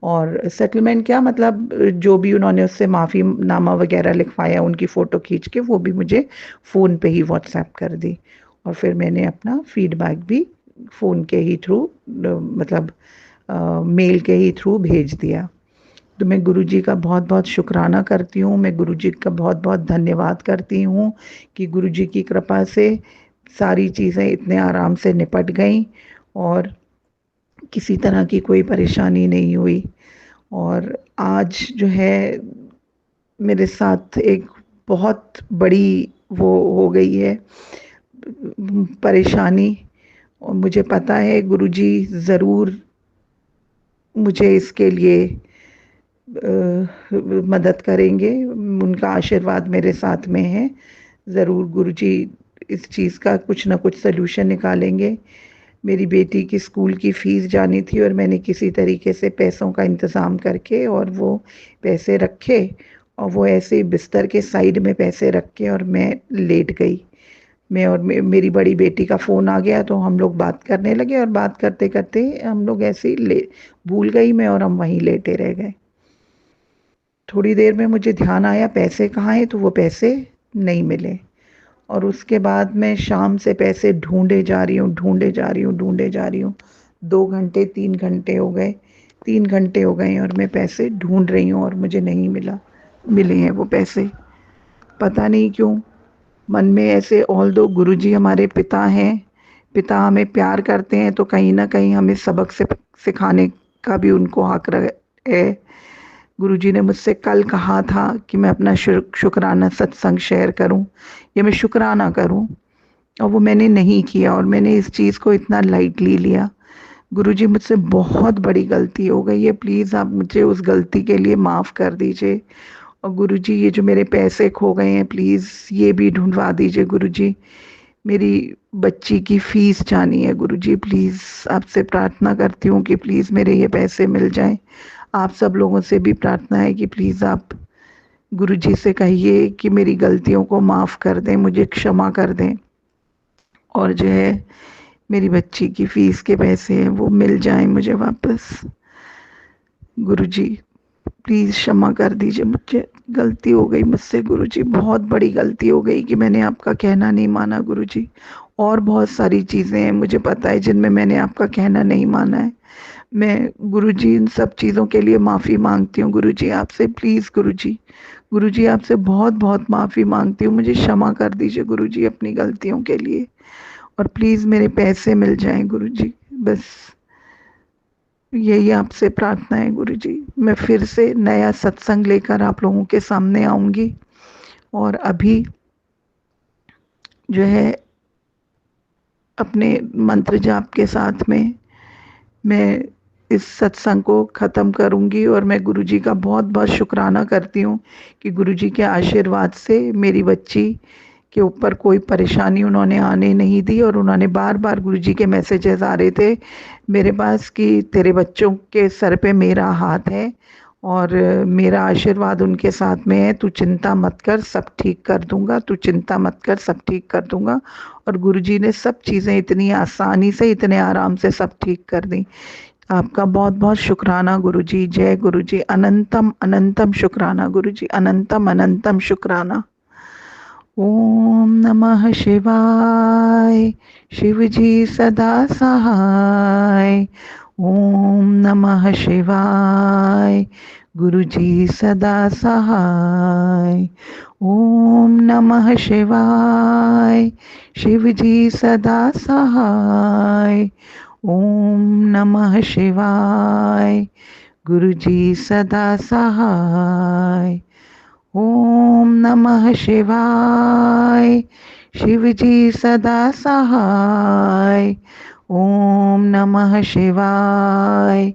और सेटलमेंट क्या, मतलब जो भी उन्होंने उससे माफ़ीनामा वगैरह लिखवाया, उनकी फ़ोटो खींच के वो भी मुझे फ़ोन पे ही व्हाट्सएप कर दी और फिर मैंने अपना फीडबैक भी फ़ोन के ही थ्रू, मतलब मेल के ही थ्रू भेज दिया। तो मैं गुरुजी का बहुत बहुत शुक्राना करती हूँ, मैं गुरुजी का बहुत बहुत धन्यवाद करती हूँ कि गुरुजी की कृपा से सारी चीज़ें इतने आराम से निपट गईं और किसी तरह की कोई परेशानी नहीं हुई। और आज जो है मेरे साथ एक बहुत बड़ी वो हो गई है परेशानी, और मुझे पता है गुरुजी ज़रूर मुझे इसके लिए मदद करेंगे। उनका आशीर्वाद मेरे साथ में है। ज़रूर गुरुजी इस चीज़ का कुछ ना कुछ सल्यूशन निकालेंगे। मेरी बेटी की स्कूल की फ़ीस जानी थी और मैंने किसी तरीके से पैसों का इंतज़ाम करके और वो पैसे रखे और वो ऐसे ही बिस्तर के साइड में पैसे रख के और मैं लेट गई। मैं और मेरी बड़ी बेटी का फ़ोन आ गया तो हम लोग बात करने लगे और बात करते-करते हम लोग ऐसे ही ले भूल गई मैं और हम वहीं लेटे रह गए। थोड़ी देर में मुझे ध्यान आया पैसे कहाँ हैं, तो वो पैसे नहीं मिले और उसके बाद मैं शाम से पैसे ढूँढे जा रही हूँ, ढूँढे जा रही हूँ, ढूँढे जा रही हूँ। 2 घंटे 3 घंटे हो गए, 3 घंटे हो गए और मैं पैसे ढूँढ रही हूँ और मुझे नहीं मिले हैं वो पैसे। पता नहीं क्यों मन में ऐसे, ऑल्दो गुरुजी हमारे पिता हैं, पिता हमें प्यार करते हैं तो कहीं न कहीं हमें सबक सिखाने का भी उनको हक है। गुरुजी ने मुझसे कल कहा था कि मैं अपना शुक्राना सत्संग शेयर करूं या मैं शुक्राना करूं, और वो मैंने नहीं किया और मैंने इस चीज़ को इतना लाइटली लिया। गुरुजी, मुझसे बहुत बड़ी गलती हो गई है, प्लीज़ आप मुझे उस गलती के लिए माफ़ कर दीजिए। और गुरुजी, ये जो मेरे पैसे खो गए हैं प्लीज़ ये भी ढूंढवा दीजिए गुरुजी। मेरी बच्ची की फ़ीस जानी है गुरुजी, प्लीज़ आपसे प्रार्थना करती हूँ कि प्लीज़ मेरे ये पैसे मिल जाएं। आप सब लोगों से भी प्रार्थना है कि प्लीज़ आप गुरुजी से कहिए कि मेरी गलतियों को माफ़ कर दें, मुझे क्षमा कर दें और जो है मेरी बच्ची की फ़ीस के पैसे हैं वो मिल जाएं मुझे वापस। गुरुजी, प्लीज़ क्षमा कर दीजिए, मुझे गलती हो गई मुझसे गुरुजी, बहुत बड़ी गलती हो गई कि मैंने आपका कहना नहीं माना गुरुजी। और बहुत सारी चीज़ें हैं मुझे पता है जिनमें मैंने आपका कहना नहीं माना है, मैं गुरुजी इन सब चीज़ों के लिए माफ़ी मांगती हूँ गुरुजी आपसे, प्लीज़ गुरुजी। गुरुजी आपसे बहुत बहुत माफ़ी मांगती हूँ, मुझे क्षमा कर दीजिए गुरुजी अपनी गलतियों के लिए, और प्लीज़ मेरे पैसे मिल जाएं गुरुजी, बस यही आपसे प्रार्थना है गुरुजी। मैं फिर से नया सत्संग लेकर आप लोगों के सामने आऊँगी, और अभी जो है अपने मंत्र जाप के साथ में मैं इस सत्संग को ख़त्म करूँगी, और मैं गुरुजी का बहुत बहुत शुक्राना करती हूँ कि गुरुजी के आशीर्वाद से मेरी बच्ची के ऊपर कोई परेशानी उन्होंने आने नहीं दी, और उन्होंने बार बार गुरुजी के मैसेजेस आ रहे थे मेरे पास कि तेरे बच्चों के सर पे मेरा हाथ है और मेरा आशीर्वाद उनके साथ में है, तू चिंता मत कर, सब ठीक कर दूंगा, तू चिंता मत कर, सब ठीक कर दूंगा। और गुरुजी ने सब चीज़ें इतनी आसानी से, इतने आराम से सब ठीक कर दी। आपका बहुत बहुत शुक्राना गुरुजी। जय गुरुजी, अनंतम अनंतम शुक्राना गुरुजी, अनंतम अनंतम शुक्राना। ओम नमः शिवाय, शिवजी सदा सहाय। ओम नमः शिवाय, गुरुजी सदा सहाय। ओम नमः शिवाय, शिवजी सदा सहाय। ओम नमः शिवाय, गुरुजी सदा सहाय। ओम नमः शिवाय, शिवजी सदा सहाय। ओम नमः शिवाय,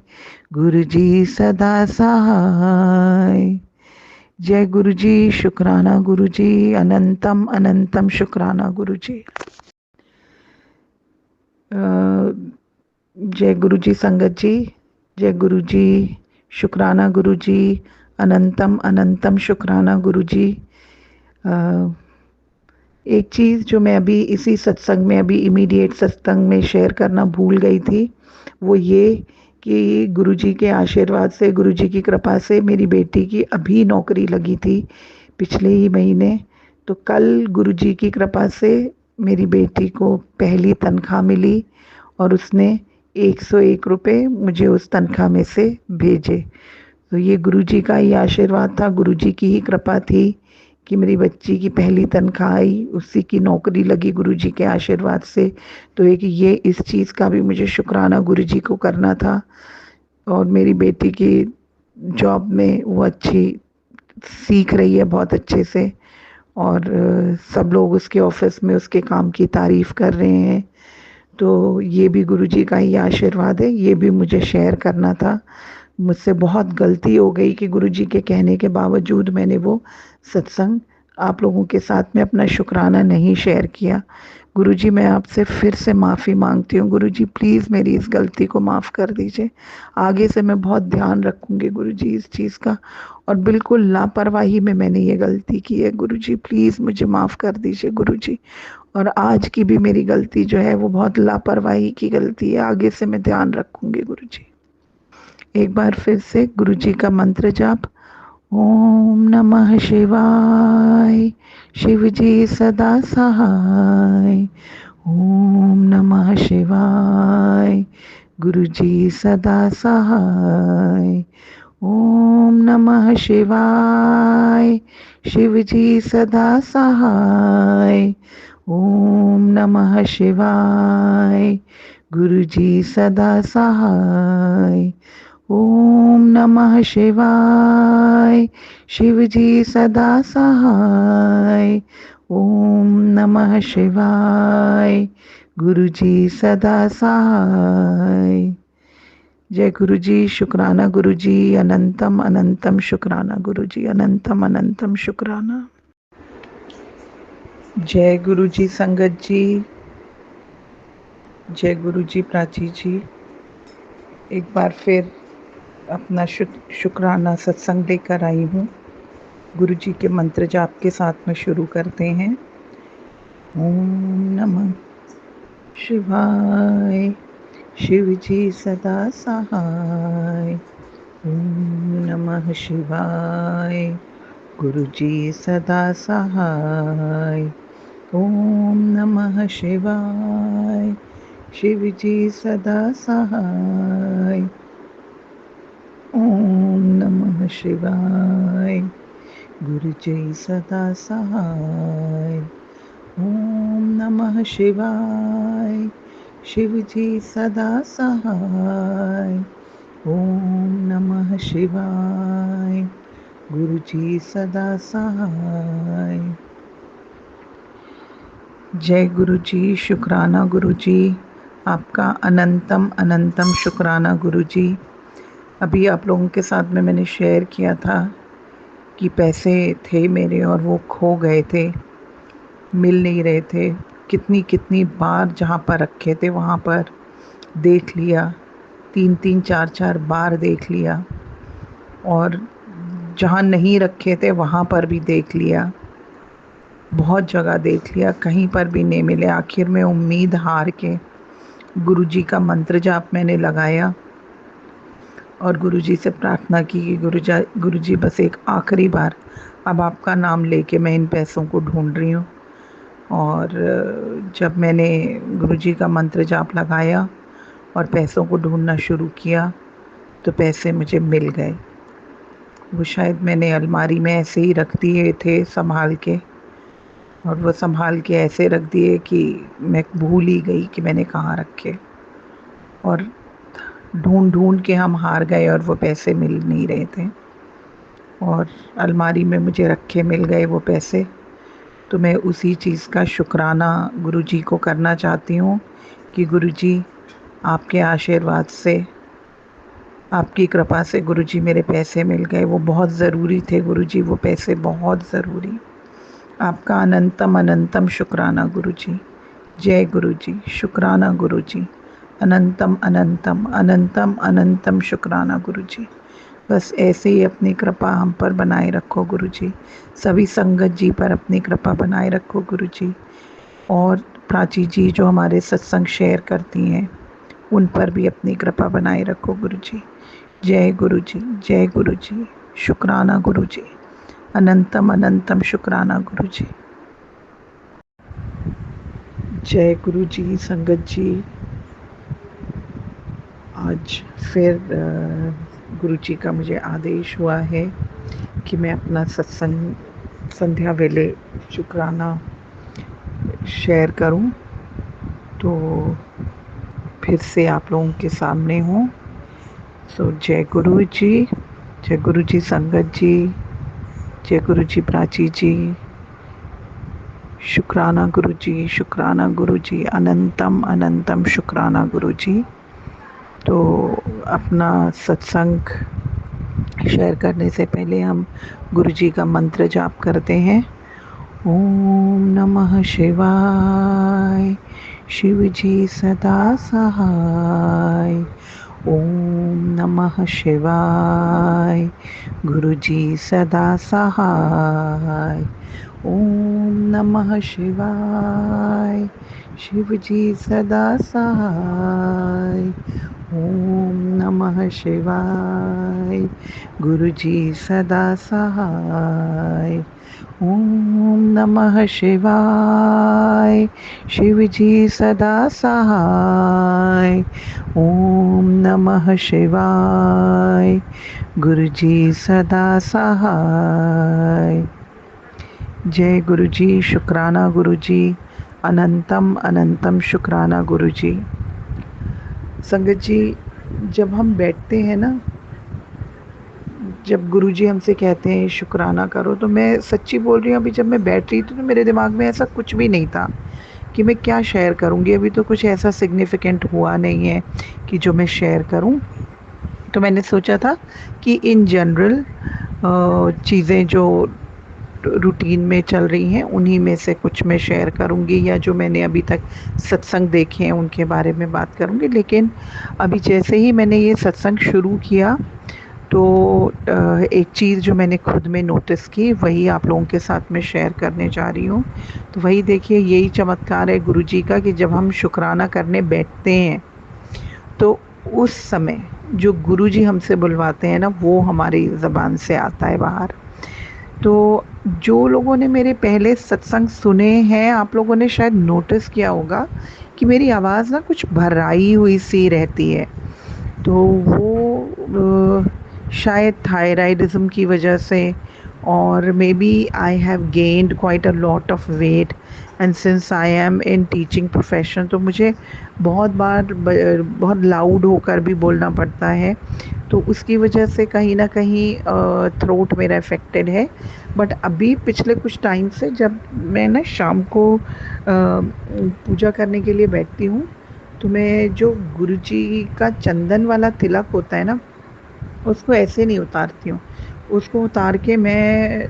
गुरुजी सदा सहाय। जय गुरुजी, शुक्राना गुरुजी, अनंतम अनंतम शुक्राना गुरुजी। जय गुरुजी संगत जी, जय गुरुजी, शुक्राना गुरुजी, अनंतम अनंतम शुक्राना गुरुजी। एक चीज़ जो मैं अभी इसी सत्संग में, अभी इमीडिएट सत्संग में शेयर करना भूल गई थी, वो ये कि गुरुजी के आशीर्वाद से, गुरुजी की कृपा से मेरी बेटी की अभी नौकरी लगी थी पिछले ही महीने। तो कल गुरुजी की कृपा से मेरी बेटी को पहली तनख्वाह मिली, और उसने 101 रुपये मुझे उस तनख्वाह में से भेजे। तो ये गुरुजी का ही आशीर्वाद था, गुरुजी की ही कृपा थी कि मेरी बच्ची की पहली तनख्वाह आई, उसी की नौकरी लगी गुरुजी के आशीर्वाद से। तो एक ये इस चीज़ का भी मुझे शुक्राना गुरुजी को करना था। और मेरी बेटी की जॉब में वो अच्छी सीख रही है बहुत अच्छे से, और सब लोग उसके ऑफिस में उसके काम की तारीफ़ कर रहे हैं। तो ये भी गुरुजी का ही आशीर्वाद है, ये भी मुझे शेयर करना था। मुझसे बहुत गलती हो गई कि गुरुजी के कहने के बावजूद मैंने वो सत्संग आप लोगों के साथ में अपना शुक्राना नहीं शेयर किया। गुरुजी, मैं आपसे फिर से माफ़ी मांगती हूँ गुरुजी, प्लीज़ मेरी इस गलती को माफ़ कर दीजिए। आगे से मैं बहुत ध्यान रखूँगी गुरुजी इस चीज़ का, और बिल्कुल लापरवाही में मैंने ये गलती की है गुरुजी, प्लीज़ मुझे माफ़ कर दीजिए गुरुजी। और आज की भी मेरी गलती जो है वो बहुत लापरवाही की गलती है, आगे से मैं ध्यान रखूँगी गुरुजी। एक बार फिर से गुरुजी का मंत्र जाप। ओम नमः शिवाय, शिवजी सदा सहाय। ओम नमः शिवाय, गुरुजी सदा सहाय। ओम नमः शिवाय, शिवजी सदा सहाय। ओम नमः शिवाय, गुरुजी सदा सहाय। ओम नमः शिवाय, शिवजी सदा सहाय। ओम नमः शिवाय, गुरुजी सदा सहाय। जय गुरुजी, शुक्राना गुरुजी, अनंतम अनंतम शुक्राना गुरुजी, अनंतम अनंतम शुक्राना। जय गुरुजी संगत जी, जय गुरुजी प्राची जी। एक बार फिर अपना शुक्राना सत्संग लेकर आई हूँ। गुरुजी के मंत्र जाप के साथ में शुरू करते हैं। ओम नमः शिवाय, शिवजी सदा सहाय। ओम नमः शिवाय, गुरुजी सदा सहाय। ओम नमः शिवाय, शिवजी सदा सहाय। ओम नमः शिवाय। गुरु जय सदा सहाय। ओम नमः शिवाय। शिव जी सदा सहाय। ओम नमः शिवाय। गुरु जी सदा सहाय। जय गुरु जी। शुक्राना गुरु जी, आपका अनंतम अनंतम शुक्राना गुरु जी। अभी आप लोगों के साथ में मैंने शेयर किया था कि पैसे थे मेरे और वो खो गए थे, मिल नहीं रहे थे। कितनी कितनी बार जहाँ पर रखे थे वहाँ पर देख लिया, 3-3 4-4 बार देख लिया, और जहाँ नहीं रखे थे वहाँ पर भी देख लिया, बहुत जगह देख लिया, कहीं पर भी नहीं मिले। आखिर में उम्मीद हार के गुरुजी का मंत्र जाप मैंने लगाया और गुरुजी से प्रार्थना की कि गुरुजी बस एक आखिरी बार अब आपका नाम लेके मैं इन पैसों को ढूंढ रही हूँ। और जब मैंने गुरुजी का मंत्र जाप लगाया और पैसों को ढूंढना शुरू किया तो पैसे मुझे मिल गए। वो शायद मैंने अलमारी में ऐसे ही रख दिए थे संभाल के, और वो संभाल के ऐसे रख दिए कि मैं भूल ही गई कि मैंने कहाँ रखे, और ढूंढ ढूंढ के हम हार गए और वो पैसे मिल नहीं रहे थे, और अलमारी में मुझे रखे मिल गए वो पैसे। तो मैं उसी चीज़ का शुक्राना गुरुजी को करना चाहती हूँ कि गुरुजी आपके आशीर्वाद से, आपकी कृपा से गुरुजी मेरे पैसे मिल गए। वो बहुत ज़रूरी थे गुरुजी, वो पैसे बहुत ज़रूरी। आपका अनंतम अनंतम शुक्राना गुरुजी। जय गुरुजी। शुक्राना गुरुजी। अनंतम अनंतम अनंतम अनंतम शुक्राना गुरुजी। बस ऐसे ही अपनी कृपा हम पर बनाए रखो गुरुजी। सभी संगत जी पर अपनी कृपा बनाए रखो गुरुजी। और प्राची जी जो हमारे सत्संग शेयर करती हैं उन पर भी अपनी कृपा बनाए रखो गुरुजी। जय गुरुजी। जय गुरुजी। शुक्राना गुरुजी। अनंतम अनंतम शुक्राना गुरुजी। जय गुरुजी। संगत जी, आज फिर गुरुजी का मुझे आदेश हुआ है कि मैं अपना सत्संग संध्या वेले शुक्राना शेयर करूं, तो फिर से आप लोगों के सामने हूँ। सो जय गुरु जी। जय गुरु जी संगत जी। जय गुरु जी प्राची जी। शुक्राना गुरु जी। शुक्राना गुरु जी। अनंतम अनंतम शुक्राना गुरु जी। तो अपना सत्संग शेयर करने से पहले हम गुरु जी का मंत्र जाप करते हैं। ओम नमः शिवाय। शिव जी सदा सहाय। ओम नमः शिवाय। गुरु जी सदा सहाय। ओम नमः शिवाय। शिव जी सदा सहाय। ओम नमः शिवाय। गुरु जी सदा सहाय। ओम नमः शिवाय। शिव जी सदा सहाय। ओम नमः शिवाय। गुरु जी सदा सहाय। जय गुरु जी। शुक्राना गुरु जी। अनंतम अनंतम शुक्राना गुरु जी। संगत जी, जब हम बैठते हैं ना, जब गुरुजी हमसे कहते हैं शुक्राना करो, तो मैं सच्ची बोल रही हूँ, अभी जब मैं बैठ रही थी तो मेरे दिमाग में ऐसा कुछ भी नहीं था कि मैं क्या शेयर करूँगी। अभी तो कुछ ऐसा सिग्निफिकेंट हुआ नहीं है कि जो मैं शेयर करूँ। तो मैंने सोचा था कि इन जनरल चीज़ें जो रूटीन में चल रही हैं उन्हीं में से कुछ मैं शेयर करूँगी, या जो मैंने अभी तक सत्संग देखे हैं उनके बारे में बात करूँगी। लेकिन अभी जैसे ही मैंने ये सत्संग शुरू किया तो एक चीज़ जो मैंने खुद में नोटिस की वही आप लोगों के साथ में शेयर करने जा रही हूँ। तो वही देखिए, यही चमत्कार है गुरुजी का कि जब हम शुक्राना करने बैठते हैं तो उस समय जो गुरुजी हमसे बुलवाते हैं ना, वो हमारी ज़बान से आता है बाहर। तो जो लोगों ने मेरे पहले सत्संग सुने हैं, आप लोगों ने शायद नोटिस किया होगा कि मेरी आवाज़ ना कुछ भर्राई हुई सी रहती है। तो वो शायद थायराइडिज्म की वजह से, और maybe I have gained quite a lot of weight, and since I am in teaching profession तो मुझे बहुत बार बहुत लाउड होकर भी बोलना पड़ता है, तो उसकी वजह से कहीं ना कहीं थ्रोट मेरा अफेक्टेड है। बट अभी पिछले कुछ टाइम से जब मैं ना शाम को पूजा करने के लिए बैठती हूँ, तो मैं जो गुरुजी का चंदन वाला तिलक होता है ना, उसको ऐसे नहीं उतारती हूँ, उसको उतार के मैं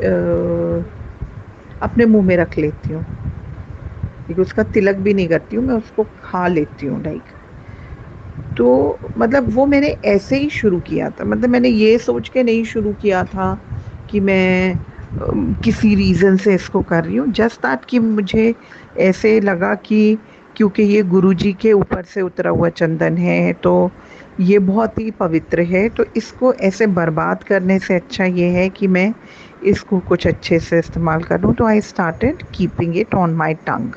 अपने मुंह में रख लेती हूँ, क्योंकि उसका तिलक भी नहीं करती हूँ, मैं उसको खा लेती हूँ लाइक। तो मतलब वो मैंने ऐसे ही शुरू किया था, मतलब मैंने ये सोच के नहीं शुरू किया था कि मैं किसी रीज़न से इसको कर रही हूँ, जस्ट दैट कि मुझे ऐसे लगा कि क्योंकि ये गुरुजी के ऊपर से उतरा हुआ चंदन है, तो ये बहुत ही पवित्र है, तो इसको ऐसे बर्बाद करने से अच्छा ये है कि मैं इसको कुछ अच्छे से इस्तेमाल करूँ। तो I started keeping it on my tongue.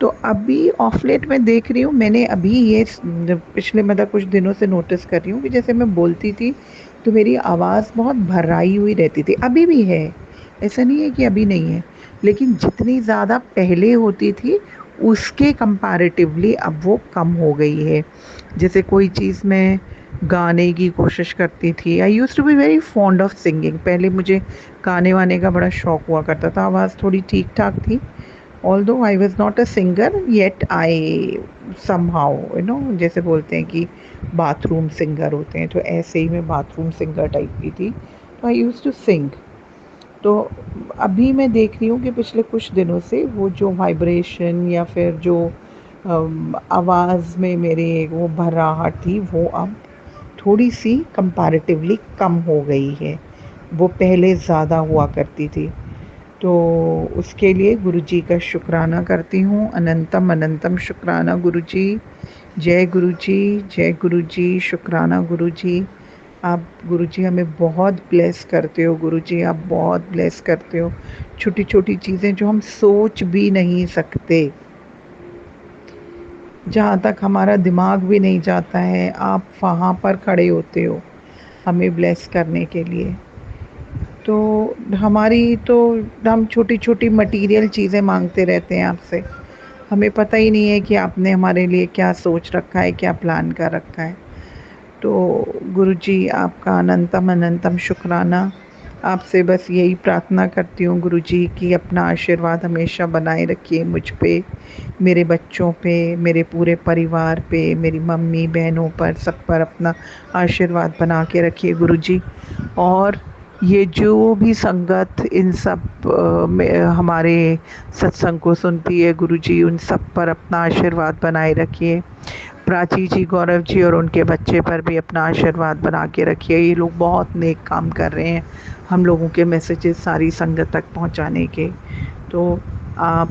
तो अभी ऑफ लेट मैं देख रही हूँ, मैंने अभी ये पिछले मतलब कुछ दिनों से नोटिस कर रही हूँ कि जैसे मैं बोलती थी तो मेरी आवाज़ बहुत भर्राई हुई रहती थी, अभी भी है, ऐसा नहीं है कि अभी नहीं है, लेकिन जितनी ज़्यादा पहले होती थी उसके कंपैरेटिवली अब वो कम हो गई है। जैसे कोई चीज़ मैं गाने की कोशिश करती थी, I used to be very fond of singing, पहले मुझे गाने वाने का बड़ा शौक हुआ करता था, आवाज़ थोड़ी ठीक ठाक थी, although I was not a singer, yet I somehow, जैसे बोलते हैं कि बाथरूम सिंगर होते हैं, तो ऐसे ही मैं बाथरूम सिंगर टाइप की थी, तो आई यूज़ टू सिंग। तो अभी मैं देख रही हूँ कि पिछले कुछ दिनों से वो जो वाइब्रेशन या फिर जो आवाज़ में मेरे वो भर्राहट थी वो अब थोड़ी सी कंपैरेटिवली कम हो गई है, वो पहले ज़्यादा हुआ करती थी। तो उसके लिए गुरुजी का शुक्राना करती हूँ, अनंतम अनंतम शुक्राना गुरुजी। जय गुरुजी, जय गुरुजी, शुक्राना गुरुजी। आप गुरुजी हमें बहुत ब्लेस करते हो, गुरुजी आप बहुत ब्लेस करते हो, छोटी छोटी चीज़ें जो हम सोच भी नहीं सकते, जहाँ तक हमारा दिमाग भी नहीं जाता है, आप वहाँ पर खड़े होते हो हमें ब्लेस करने के लिए। तो हमारी तो हम छोटी छोटी मटेरियल चीज़ें मांगते रहते हैं आपसे, हमें पता ही नहीं है कि आपने हमारे लिए क्या सोच रखा है, क्या प्लान कर रखा है। तो गुरुजी आपका अनंतम अनंतम शुक्राना। आपसे बस यही प्रार्थना करती हूँ गुरुजी कि अपना आशीर्वाद हमेशा बनाए रखिए मुझ पे, मेरे बच्चों पे, मेरे पूरे परिवार पे, मेरी मम्मी बहनों पर, सब पर अपना आशीर्वाद बना के रखिए गुरुजी। और ये जो भी संगत इन सब हमारे सत्संग को सुनती है गुरुजी, उन सब पर अपना आशीर्वाद बनाए रखिए। प्राची जी, गौरव जी और उनके बच्चे पर भी अपना आशीर्वाद बना के रखिए, ये लोग बहुत नेक काम कर रहे हैं हम लोगों के मैसेजेस सारी संगत तक पहुंचाने के। तो आप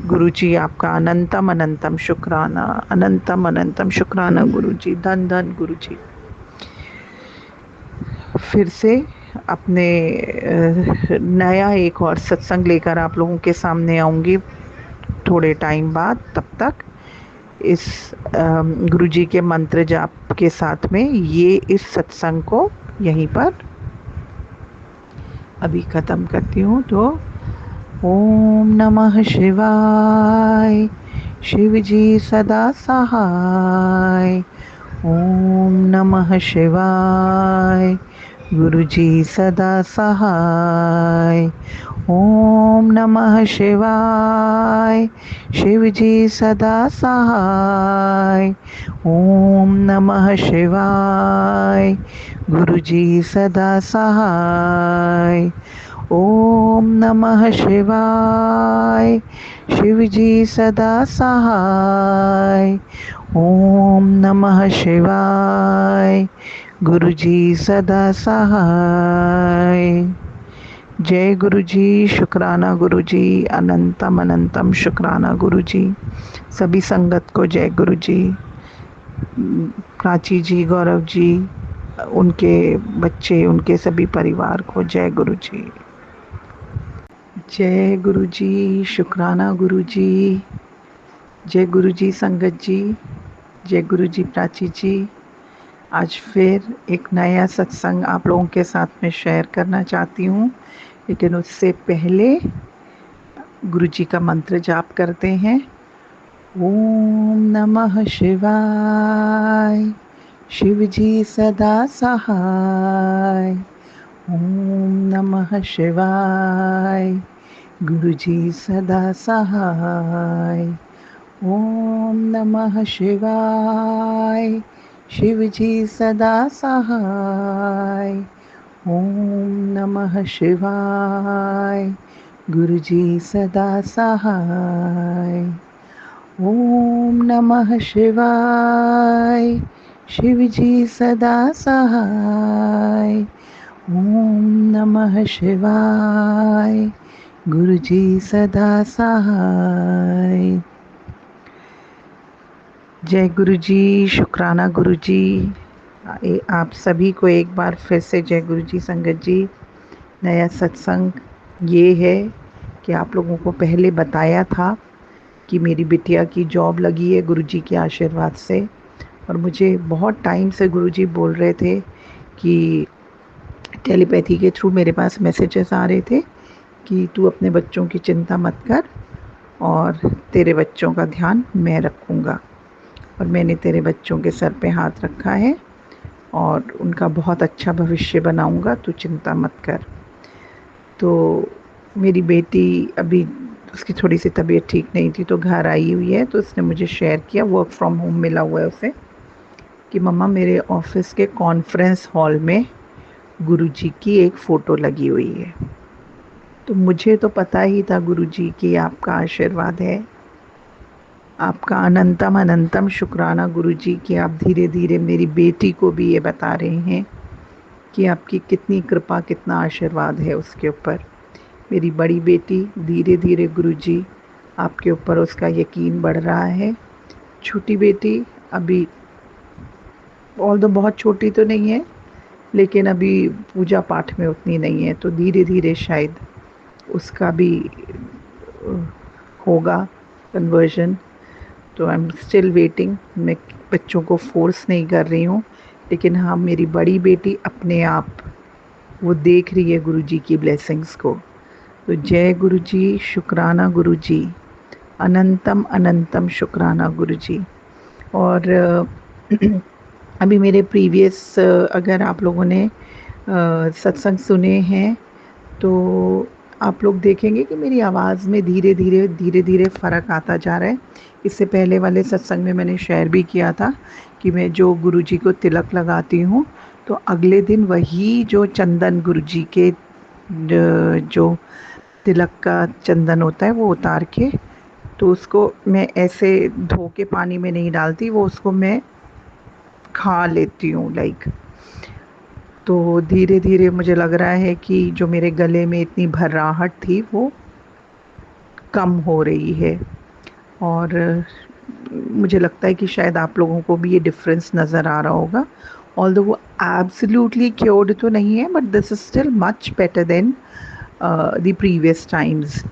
गुरुजी आपका अनंतम अनंतम शुक्राना, अनंतम अनंतम शुक्राना गुरुजी, धन धन गुरुजी। फिर से अपने नया एक और सत्संग लेकर आप लोगों के सामने आऊँगी थोड़े टाइम बाद। तब तक इस गुरुजी के मंत्र जाप के साथ में ये इस सत्संग को यहीं पर अभी ख़त्म करती हूँ। तो ओम नमः शिवाय, शिव जी सदा सहाय। ओम नमः शिवाय, गुरुजी सदा सहाय। ओम नमः शिवाय, शिव जी सदा सहाय। ओम नमः शिवाय, गुरुजी सदा सहाय। ओम नमः शिवाय, शिव जी सदा सहाय। ओम नमः शिवाय, गुरुजी सदा सहाय। जय गुरुजी, शुक्राना गुरुजी, अनंतम अनंतम शुक्राना गुरुजी। सभी संगत को जय गुरुजी, प्राची जी, गौरव जी, उनके बच्चे, उनके सभी परिवार को जय गुरुजी। जय गुरुजी, शुक्राना गुरुजी। जय गुरुजी संगत जी, जय गुरुजी प्राची जी। आज फिर एक नया सत्संग आप लोगों के साथ में शेयर करना चाहती हूँ, लेकिन उससे पहले गुरु जी का मंत्र जाप करते हैं। ओम नमः शिवाय, शिव जी सदा सहाय। ओम नमः शिवाय, गुरु जी सदा सहाय। ओम नमः शिवाय, शिव जी सदा सहाय। ओम नमः शिवाय, गुरु जी सदा सहाय। ओम नमः शिवाय, शिव जी सदा सहाय। ओम नमः शिवाय, गुरु जी सदा सहाय। जय गुरु जी, शुक्राना गुरु जी। आप सभी को एक बार फिर से जय गुरु जी संगत जी। नया सत्संग ये है कि आप लोगों को पहले बताया था कि मेरी बिटिया की जॉब लगी है गुरु जी के आशीर्वाद से, और मुझे बहुत टाइम से गुरु जी बोल रहे थे कि टेलीपैथी के थ्रू मेरे पास मैसेजेस आ रहे थे कि तू अपने बच्चों की चिंता मत कर और तेरे बच्चों का ध्यान मैं रखूँगा, और मैंने तेरे बच्चों के सर पे हाथ रखा है और उनका बहुत अच्छा भविष्य बनाऊँगा, तू चिंता मत कर। तो मेरी बेटी अभी, उसकी थोड़ी सी तबीयत ठीक नहीं थी तो घर आई हुई है, तो उसने मुझे शेयर किया, वर्क फ्रॉम होम मिला हुआ है उसे, कि मम्मा मेरे ऑफिस के कॉन्फ्रेंस हॉल में गुरुजी की एक फ़ोटो लगी हुई है। तो मुझे तो पता ही था गुरुजी कि आपका आशीर्वाद है, आपका अनंतम अनंतम शुक्राना गुरुजी कि आप धीरे धीरे मेरी बेटी को भी ये बता रहे हैं कि आपकी कितनी कृपा, कितना आशीर्वाद है उसके ऊपर। मेरी बड़ी बेटी धीरे धीरे गुरुजी आपके ऊपर उसका यकीन बढ़ रहा है। छोटी बेटी अभी ऑल्दो बहुत छोटी तो नहीं है, लेकिन अभी पूजा पाठ में उतनी नहीं है, तो धीरे धीरे शायद उसका भी होगा कन्वर्जन। तो आई एम स्टिल वेटिंग। मैं बच्चों को फोर्स नहीं कर रही हूँ, लेकिन हाँ मेरी बड़ी बेटी अपने आप वो देख रही है गुरु जी की ब्लेसिंग्स को। तो जय गुरु जी, शुक्राना गुरु जी, अनंतम अनंतम शुक्राना गुरु जी। और अभी मेरे प्रीवियस अगर आप लोगों ने सत्संग सुने हैं तो आप लोग देखेंगे कि मेरी आवाज़ में धीरे धीरे फ़र्क आता जा रहा है। इससे पहले वाले सत्संग में मैंने शेयर भी किया था कि मैं जो गुरुजी को तिलक लगाती हूँ तो अगले दिन वही जो चंदन गुरुजी के जो तिलक का चंदन होता है वो उतार के, तो उसको मैं ऐसे धो के पानी में नहीं डालती, वो उसको मैं खा लेती हूँ लाइक। तो धीरे धीरे मुझे लग रहा है कि जो मेरे गले में इतनी भर्राहट थी वो कम हो रही है, और मुझे लगता है कि शायद आप लोगों को भी ये डिफरेंस नज़र आ रहा होगा। ऑल्दो वो एब्सोल्युटली क्योर्ड तो नहीं है, but this is still much better than the previous times.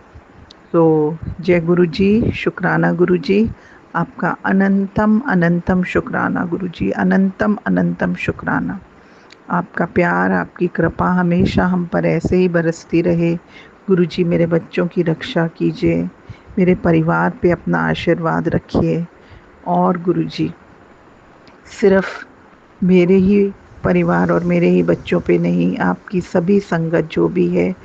तो जय गुरु जी, शुक्राना गुरु जी, आपका अनंतम अनंतम शुक्राना गुरु जी, अनंतम अनंतम शुक्राना। आपका प्यार, आपकी कृपा हमेशा हम पर ऐसे ही बरसती रहे। गुरु जी मेरे बच्चों की रक्षा कीजिए, मेरे परिवार पे अपना आशीर्वाद रखिए, और गुरु जी सिर्फ मेरे ही परिवार और मेरे ही बच्चों पे नहीं, आपकी सभी संगत जो भी है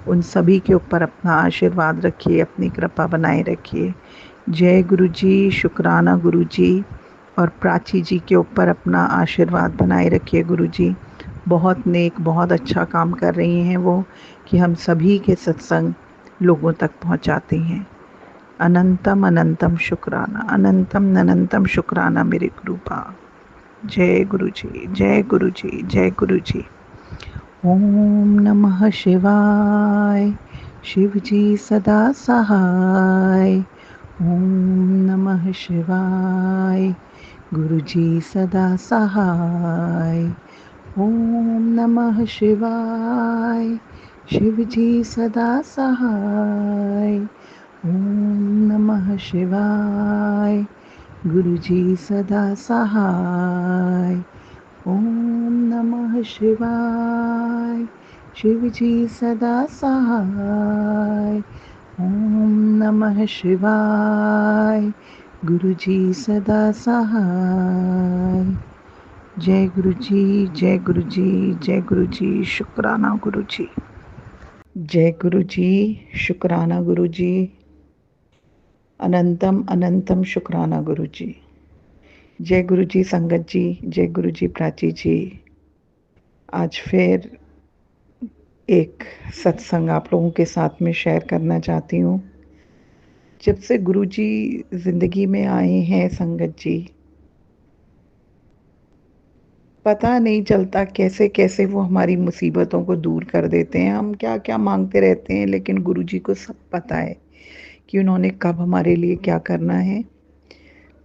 उन सभी के ऊपर अपना आशीर्वाद रखिए, अपनी कृपा बनाए रखिए। जय गुरु जी, शुक्राना गुरु जी, और प्राची जी के ऊपर अपना आशीर्वाद बनाए रखिए गुरु जी। बहुत नेक, बहुत अच्छा काम कर रही हैं वो, कि हम सभी के सत्संग लोगों तक पहुंचाती हैं। अनंतम अनंतम शुक्राना, अनंतम अनंतम शुक्राना मेरे गुरुपा। जय गुरु जी, जय गुरु जी, जय गुरु जी। ओम नमः शिवाय, शिव जी सदा सहाय। ओम नमः शिवाय, गुरु जी सदा सहाय। ओम नमः शिवाय, शिव जी सदा सहाय। ओम नमः शिवाय, गुरु जी सदा सहाय। ओम नमः शिवाय, शिव जी सदा सहाय। ओम नमः शिवाय, गुरु जी सदा सहाय। जय गुरु जी, जय गुरु जी, जय गुरु जी, शुक्राना गुरु जी। जय गुरु जी, शुक्राना गुरु जी, अनंतम अनंतम शुक्राना गुरु जी। जय गुरु जी संगत जी, जय गुरु जी प्राची जी। आज फिर एक सत्संग आप लोगों के साथ में शेयर करना चाहती हूँ। जब से गुरु जी जिंदगी में आए हैं संगत जी, पता नहीं चलता कैसे कैसे वो हमारी मुसीबतों को दूर कर देते हैं। हम क्या क्या मांगते रहते हैं, लेकिन गुरु जी को सब पता है कि उन्होंने कब हमारे लिए क्या करना है।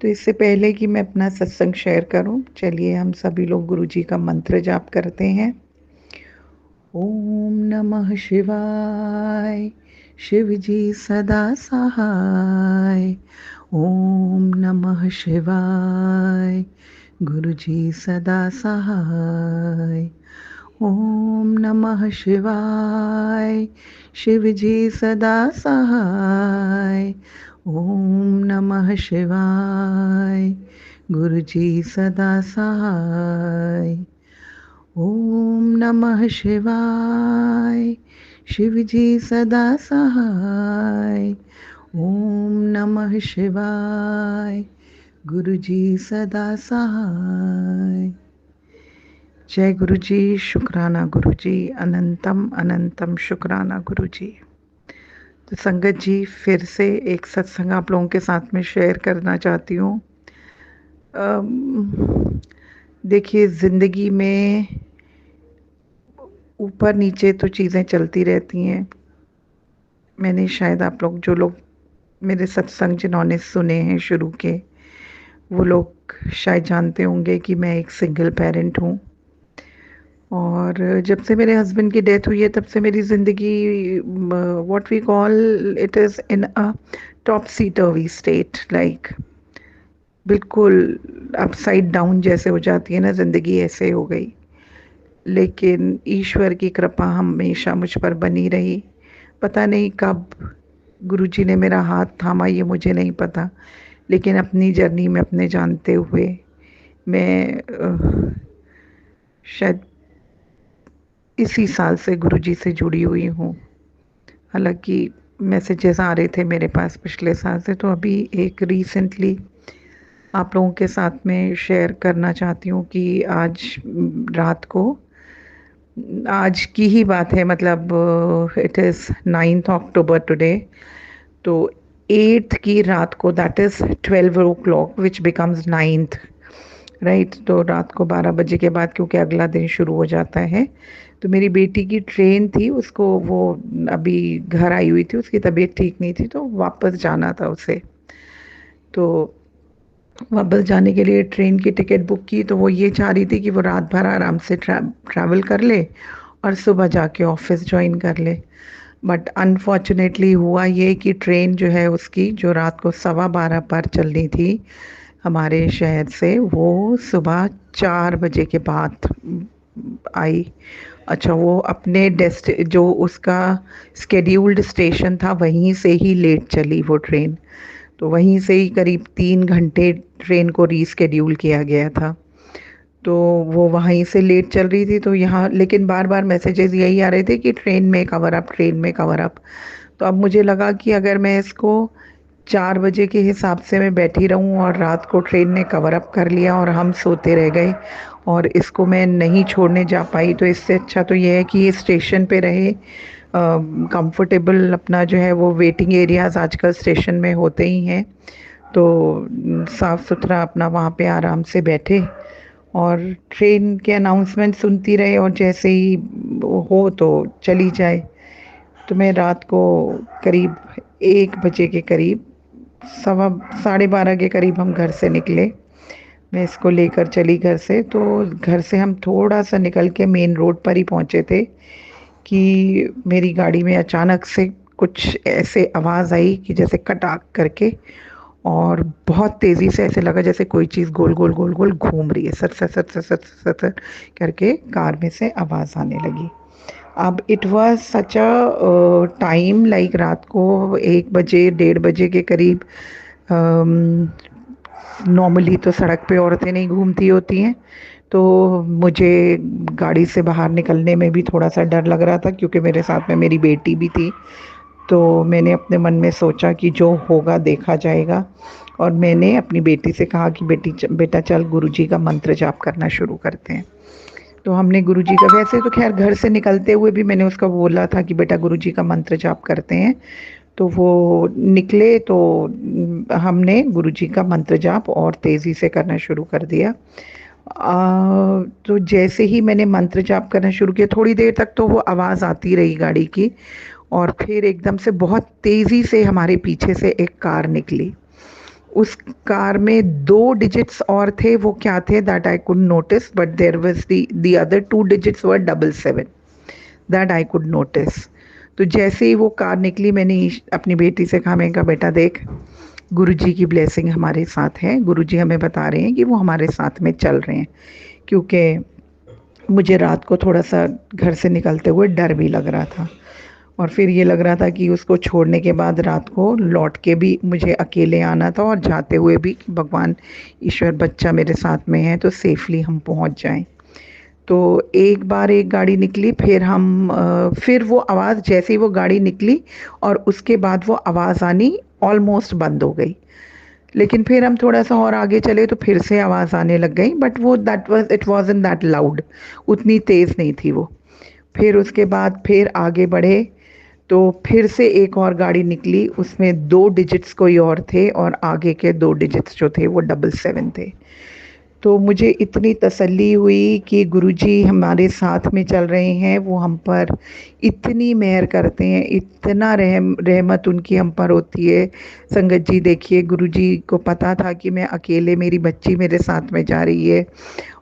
तो इससे पहले कि मैं अपना सत्संग शेयर करूं, चलिए हम सभी लोग गुरु जी का मंत्र जाप करते हैं। ओम नमः शिवाय, शिव जी सदा सहाय। ओम नमः शिवाय, गुरु जी सदा सहाय। ओम नमः शिवाय, शिव जी सदा सहाय। ओम नमः शिवाय, गुरु जी सदा सहाय। ओम नमः शिवाय, शिव जी सदा सहाय। ओम नमः शिवाय, गुरु जी सदा सहाय। जय गुरु जी, शुक्राना गुरु जी, अनंतम अनंतम शुक्राना गुरु जी। तो संगत जी, फिर से एक सत्संग आप लोगों के साथ में शेयर करना चाहती हूँ। देखिए, जिंदगी में ऊपर नीचे तो चीज़ें चलती रहती हैं। मैंने शायद आप लोग, जो लोग मेरे सत्संग जिन्होंने सुने हैं शुरू के, वो लोग शायद जानते होंगे कि मैं एक सिंगल पेरेंट हूँ। और जब से मेरे हस्बैंड की डेथ हुई है, तब से मेरी ज़िंदगी, what we call it, is in a topsy turvy state, like बिल्कुल अपसाइड डाउन जैसे हो जाती है ना ज़िंदगी, ऐसे हो गई। लेकिन ईश्वर की कृपा हमेशा मुझ पर बनी रही। पता नहीं कब गुरुजी ने मेरा हाथ थामा, ये मुझे नहीं पता, लेकिन अपनी जर्नी में अपने जानते हुए मैं शायद इसी साल से गुरुजी से जुड़ी हुई हूँ। हालांकि मैसेजेस आ रहे थे मेरे पास पिछले साल से, तो अभी एक रिसेंटली आप लोगों के साथ में शेयर करना चाहती हूँ कि आज रात को, आज की ही बात है, मतलब it is 9th October today. तो 8th की रात को, that is 12 o'clock which becomes 9th, right. तो रात को 12 बजे के बाद, क्योंकि अगला दिन शुरू हो जाता है, तो मेरी बेटी की ट्रेन थी, उसको वो अभी घर आई हुई थी, उसकी तबीयत ठीक नहीं थी, तो वापस जाना था उसे। तो वापस जाने के लिए ट्रेन की टिकट बुक की, तो वो ये चाह रही थी कि वो रात भर आराम से ट्रैवल कर ले और सुबह जाके ऑफिस ज्वाइन कर ले। बट अनफॉर्चुनेटली हुआ ये कि ट्रेन जो है उसकी, जो रात को 12:15 पर चलनी थी हमारे शहर से, वो सुबह 4 बजे के बाद आई। अच्छा, वो अपने जो उसका स्केड्यूल्ड स्टेशन था, वहीं से ही लेट चली वो ट्रेन। तो वहीं से ही करीब 3 घंटे ट्रेन को रीस्केड्यूल किया गया था। तो वो वहीं से लेट चल रही थी, तो यहाँ लेकिन बार बार मैसेजेस यही आ रहे थे कि ट्रेन में कवर अप, ट्रेन में कवर अप। तो अब मुझे लगा कि अगर मैं इसको 4 बजे के हिसाब से मैं बैठी रहूं और रात को ट्रेन ने कवर अप कर लिया और हम सोते रह गए और इसको मैं नहीं छोड़ने जा पाई, तो इससे अच्छा तो ये है कि ये स्टेशन पे रहे, कंफर्टेबल अपना जो है वो वेटिंग एरियाज आजकल स्टेशन में होते ही हैं, तो साफ़ सुथरा अपना वहाँ पे आराम से बैठे और ट्रेन के अनाउंसमेंट सुनती रहे, और जैसे ही हो तो चली जाए। तो मैं रात को करीब 1 बजे के करीब, सवा 12:30 के करीब हम घर से निकले। मैं इसको लेकर चली घर से, तो घर से हम थोड़ा सा निकल के मेन रोड पर ही पहुंचे थे कि मेरी गाड़ी में अचानक से कुछ ऐसे आवाज़ आई कि जैसे कटाक करके, और बहुत तेज़ी से ऐसे लगा जैसे कोई चीज़ गोल गोल गोल गोल घूम रही है, sir sir sir sir sir sir sir करके कार में से आवाज़ आने लगी। अब it was such a time, like रात को 1 बजे 1:30 बजे के करीब। नॉर्मली तो सड़क पे औरतें नहीं घूमती होती हैं, तो मुझे गाड़ी से बाहर निकलने में भी थोड़ा सा डर लग रहा था, क्योंकि मेरे साथ में मेरी बेटी भी थी। तो मैंने अपने मन में सोचा कि जो होगा देखा जाएगा, और मैंने अपनी बेटी से कहा कि बेटा चल गुरुजी का मंत्र जाप करना शुरू करते हैं। तो हमने गुरुजी का, वैसे तो खैर घर से निकलते हुए भी मैंने उसका बोला था कि बेटा गुरुजी का मंत्र जाप करते हैं। तो वो निकले तो हमने गुरुजी का मंत्र जाप और तेज़ी से करना शुरू कर दिया। तो जैसे ही मैंने मंत्र जाप करना शुरू किया, थोड़ी देर तक तो वो आवाज़ आती रही गाड़ी की, और फिर एकदम से बहुत तेज़ी से हमारे पीछे से एक कार निकली। उस कार में 2 डिजिट्स और थे, वो क्या थे that I could notice, but there was the other 2 digits were 77, that I could notice. तो जैसे ही वो कार निकली, मैंने अपनी बेटी से कहा, मैंने कहा बेटा देख, गुरुजी की ब्लेसिंग हमारे साथ है, गुरुजी हमें बता रहे हैं कि वो हमारे साथ में चल रहे हैं। क्योंकि मुझे रात को थोड़ा सा घर से निकलते हुए डर भी लग रहा था, और फिर ये लग रहा था कि उसको छोड़ने के बाद रात को लौट के भी मुझे अकेले आना था, और जाते हुए भी भगवान ईश्वर बच्चा मेरे साथ में है तो सेफली हम पहुंच जाएं। तो एक बार एक गाड़ी निकली, फिर फिर वो आवाज़, जैसे ही वो गाड़ी निकली और उसके बाद वो आवाज़ आनी ऑलमोस्ट बंद हो गई। लेकिन फिर हम थोड़ा सा और आगे चले तो फिर से आवाज़ आने लग गई, बट वो that was it wasn't that loud, उतनी तेज़ नहीं थी वो। फिर उसके बाद फिर आगे बढ़े तो फिर से एक और गाड़ी निकली, उसमें 2 डिजिट्स कोई और थे, और आगे के 2 डिजिट्स जो थे वो 77 थे। तो मुझे इतनी तसल्ली हुई कि गुरुजी हमारे साथ में चल रहे हैं, वो हम पर इतनी मेहर करते हैं, इतना रहमत उनकी हम पर होती है। संगत जी देखिए, गुरुजी को पता था कि मैं अकेले, मेरी बच्ची मेरे साथ में जा रही है,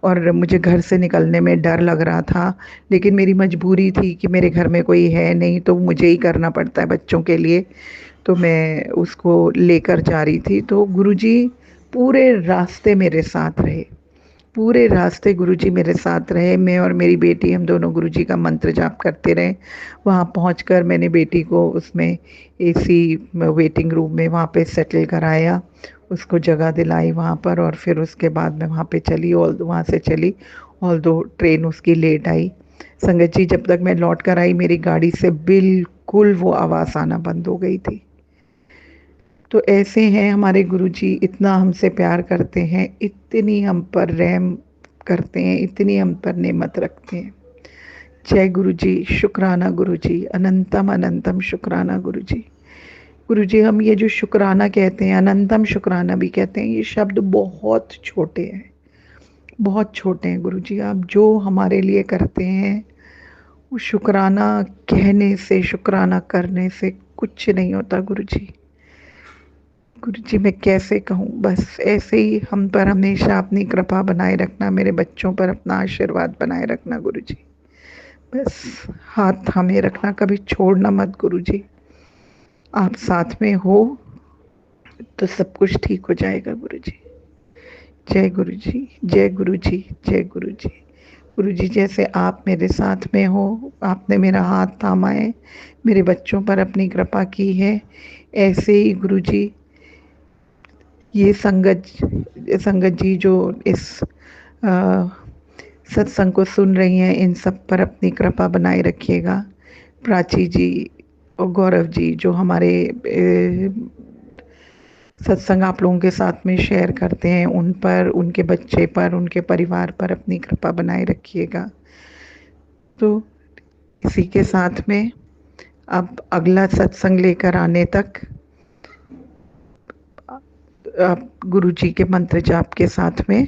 और मुझे घर से निकलने में डर लग रहा था, लेकिन मेरी मजबूरी थी कि मेरे घर में कोई है नहीं, तो मुझे ही करना पड़ता है बच्चों के लिए। तो मैं उसको लेकर जा रही थी, तो गुरुजी पूरे रास्ते मेरे साथ रहे। पूरे रास्ते गुरुजी मेरे साथ रहे। मैं और मेरी बेटी, हम दोनों गुरुजी का मंत्र जाप करते रहे। वहाँ पहुँचकर मैंने बेटी को उसमें एसी वेटिंग रूम में वहाँ पे सेटल कराया, उसको जगह दिलाई वहाँ पर, और फिर उसके बाद मैं वहाँ पे चली, और वहाँ से चली, ऑल दो ट्रेन उसकी लेट आई। संगत जी, जब तक मैं लौट कर आई, मेरी गाड़ी से बिल्कुल वो आवाज़ आना बंद हो गई थी। तो ऐसे हैं हमारे गुरुजी, इतना हमसे प्यार करते हैं, इतनी हम पर रहम करते हैं, इतनी हम पर नेमत रखते हैं। जय गुरुजी, शुक्राना गुरुजी, अनंतम अनंतम शुक्राना गुरुजी। गुरुजी, हम ये जो शुक्राना कहते हैं, अनंतम शुक्राना भी कहते हैं, ये शब्द बहुत छोटे हैं, बहुत छोटे हैं गुरुजी। आप जो हमारे लिए करते हैं, वो शुक्राना कहने से, शुक्राना करने से कुछ नहीं होता गुरुजी। गुरुजी, मैं कैसे कहूँ, बस ऐसे ही हम पर हमेशा अपनी कृपा बनाए रखना, मेरे बच्चों पर अपना आशीर्वाद बनाए रखना गुरुजी। बस हाथ थामे रखना, कभी छोड़ना मत गुरुजी। आप साथ में हो तो सब कुछ ठीक हो जाएगा गुरुजी। जय गुरुजी, जय गुरुजी, जय गुरुजी। गुरुजी, जैसे आप मेरे साथ में हो, आपने मेरा हाथ थामा है, मेरे बच्चों पर अपनी कृपा की है, ऐसे ही गुरुजी ये संगत जी जो इस अ, सत्संग को सुन रही हैं, इन सब पर अपनी कृपा बनाए रखिएगा। प्राची जी और गौरव जी जो हमारे सत्संग आप लोगों के साथ में शेयर करते हैं, उन पर, उनके बच्चे पर, उनके परिवार पर अपनी कृपा बनाए रखिएगा। तो इसी के साथ में अब अगला सत्संग लेकर आने तक आप गुरु जी के मंत्र जाप के साथ में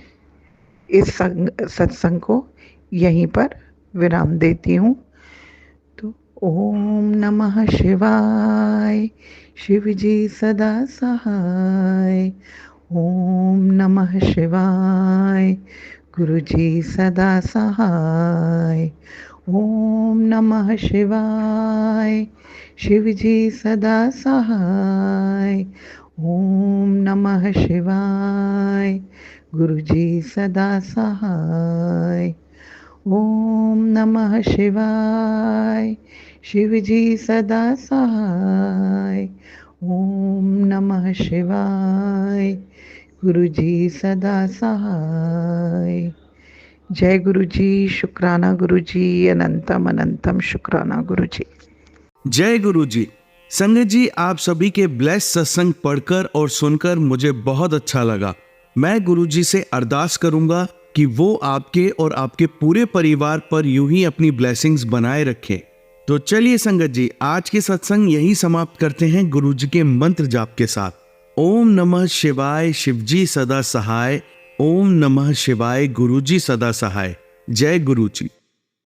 इस सत्संग को यहीं पर विराम देती हूँ। तो ओम नमः शिवाय, शिव जी सदा सहाय। ओम नमः शिवाय, गुरु जी सदा सहाय। ओम नमः शिवाय, शिव जी सदा सहाय। ओम नमः शिवाय। गुरुजी सदा सहाय। ओम नमः शिवाय। शिवजी सदा सहाय। ओम नमः शिवाय। गुरुजी सदा सहाय। जय गुरुजी। शुक्राना गुरुजी। अनंतम अनंतम शुक्राना गुरुजी। जय गुरु जी। संगत जी, आप सभी के ब्लेस सत्संग पढ़कर और सुनकर मुझे बहुत अच्छा लगा। मैं गुरु जी से अरदास करूंगा कि वो आपके और आपके पूरे परिवार पर यूं ही अपनी ब्लेसिंग्स बनाए रखें। तो चलिए संगत जी, आज के सत्संग यही समाप्त करते हैं गुरु जी के मंत्र जाप के साथ। ओम नमः शिवाय। शिवजी सदा सहाय। ओम नमः शिवाय। गुरु जी सदा सहाय। जय गुरु जी।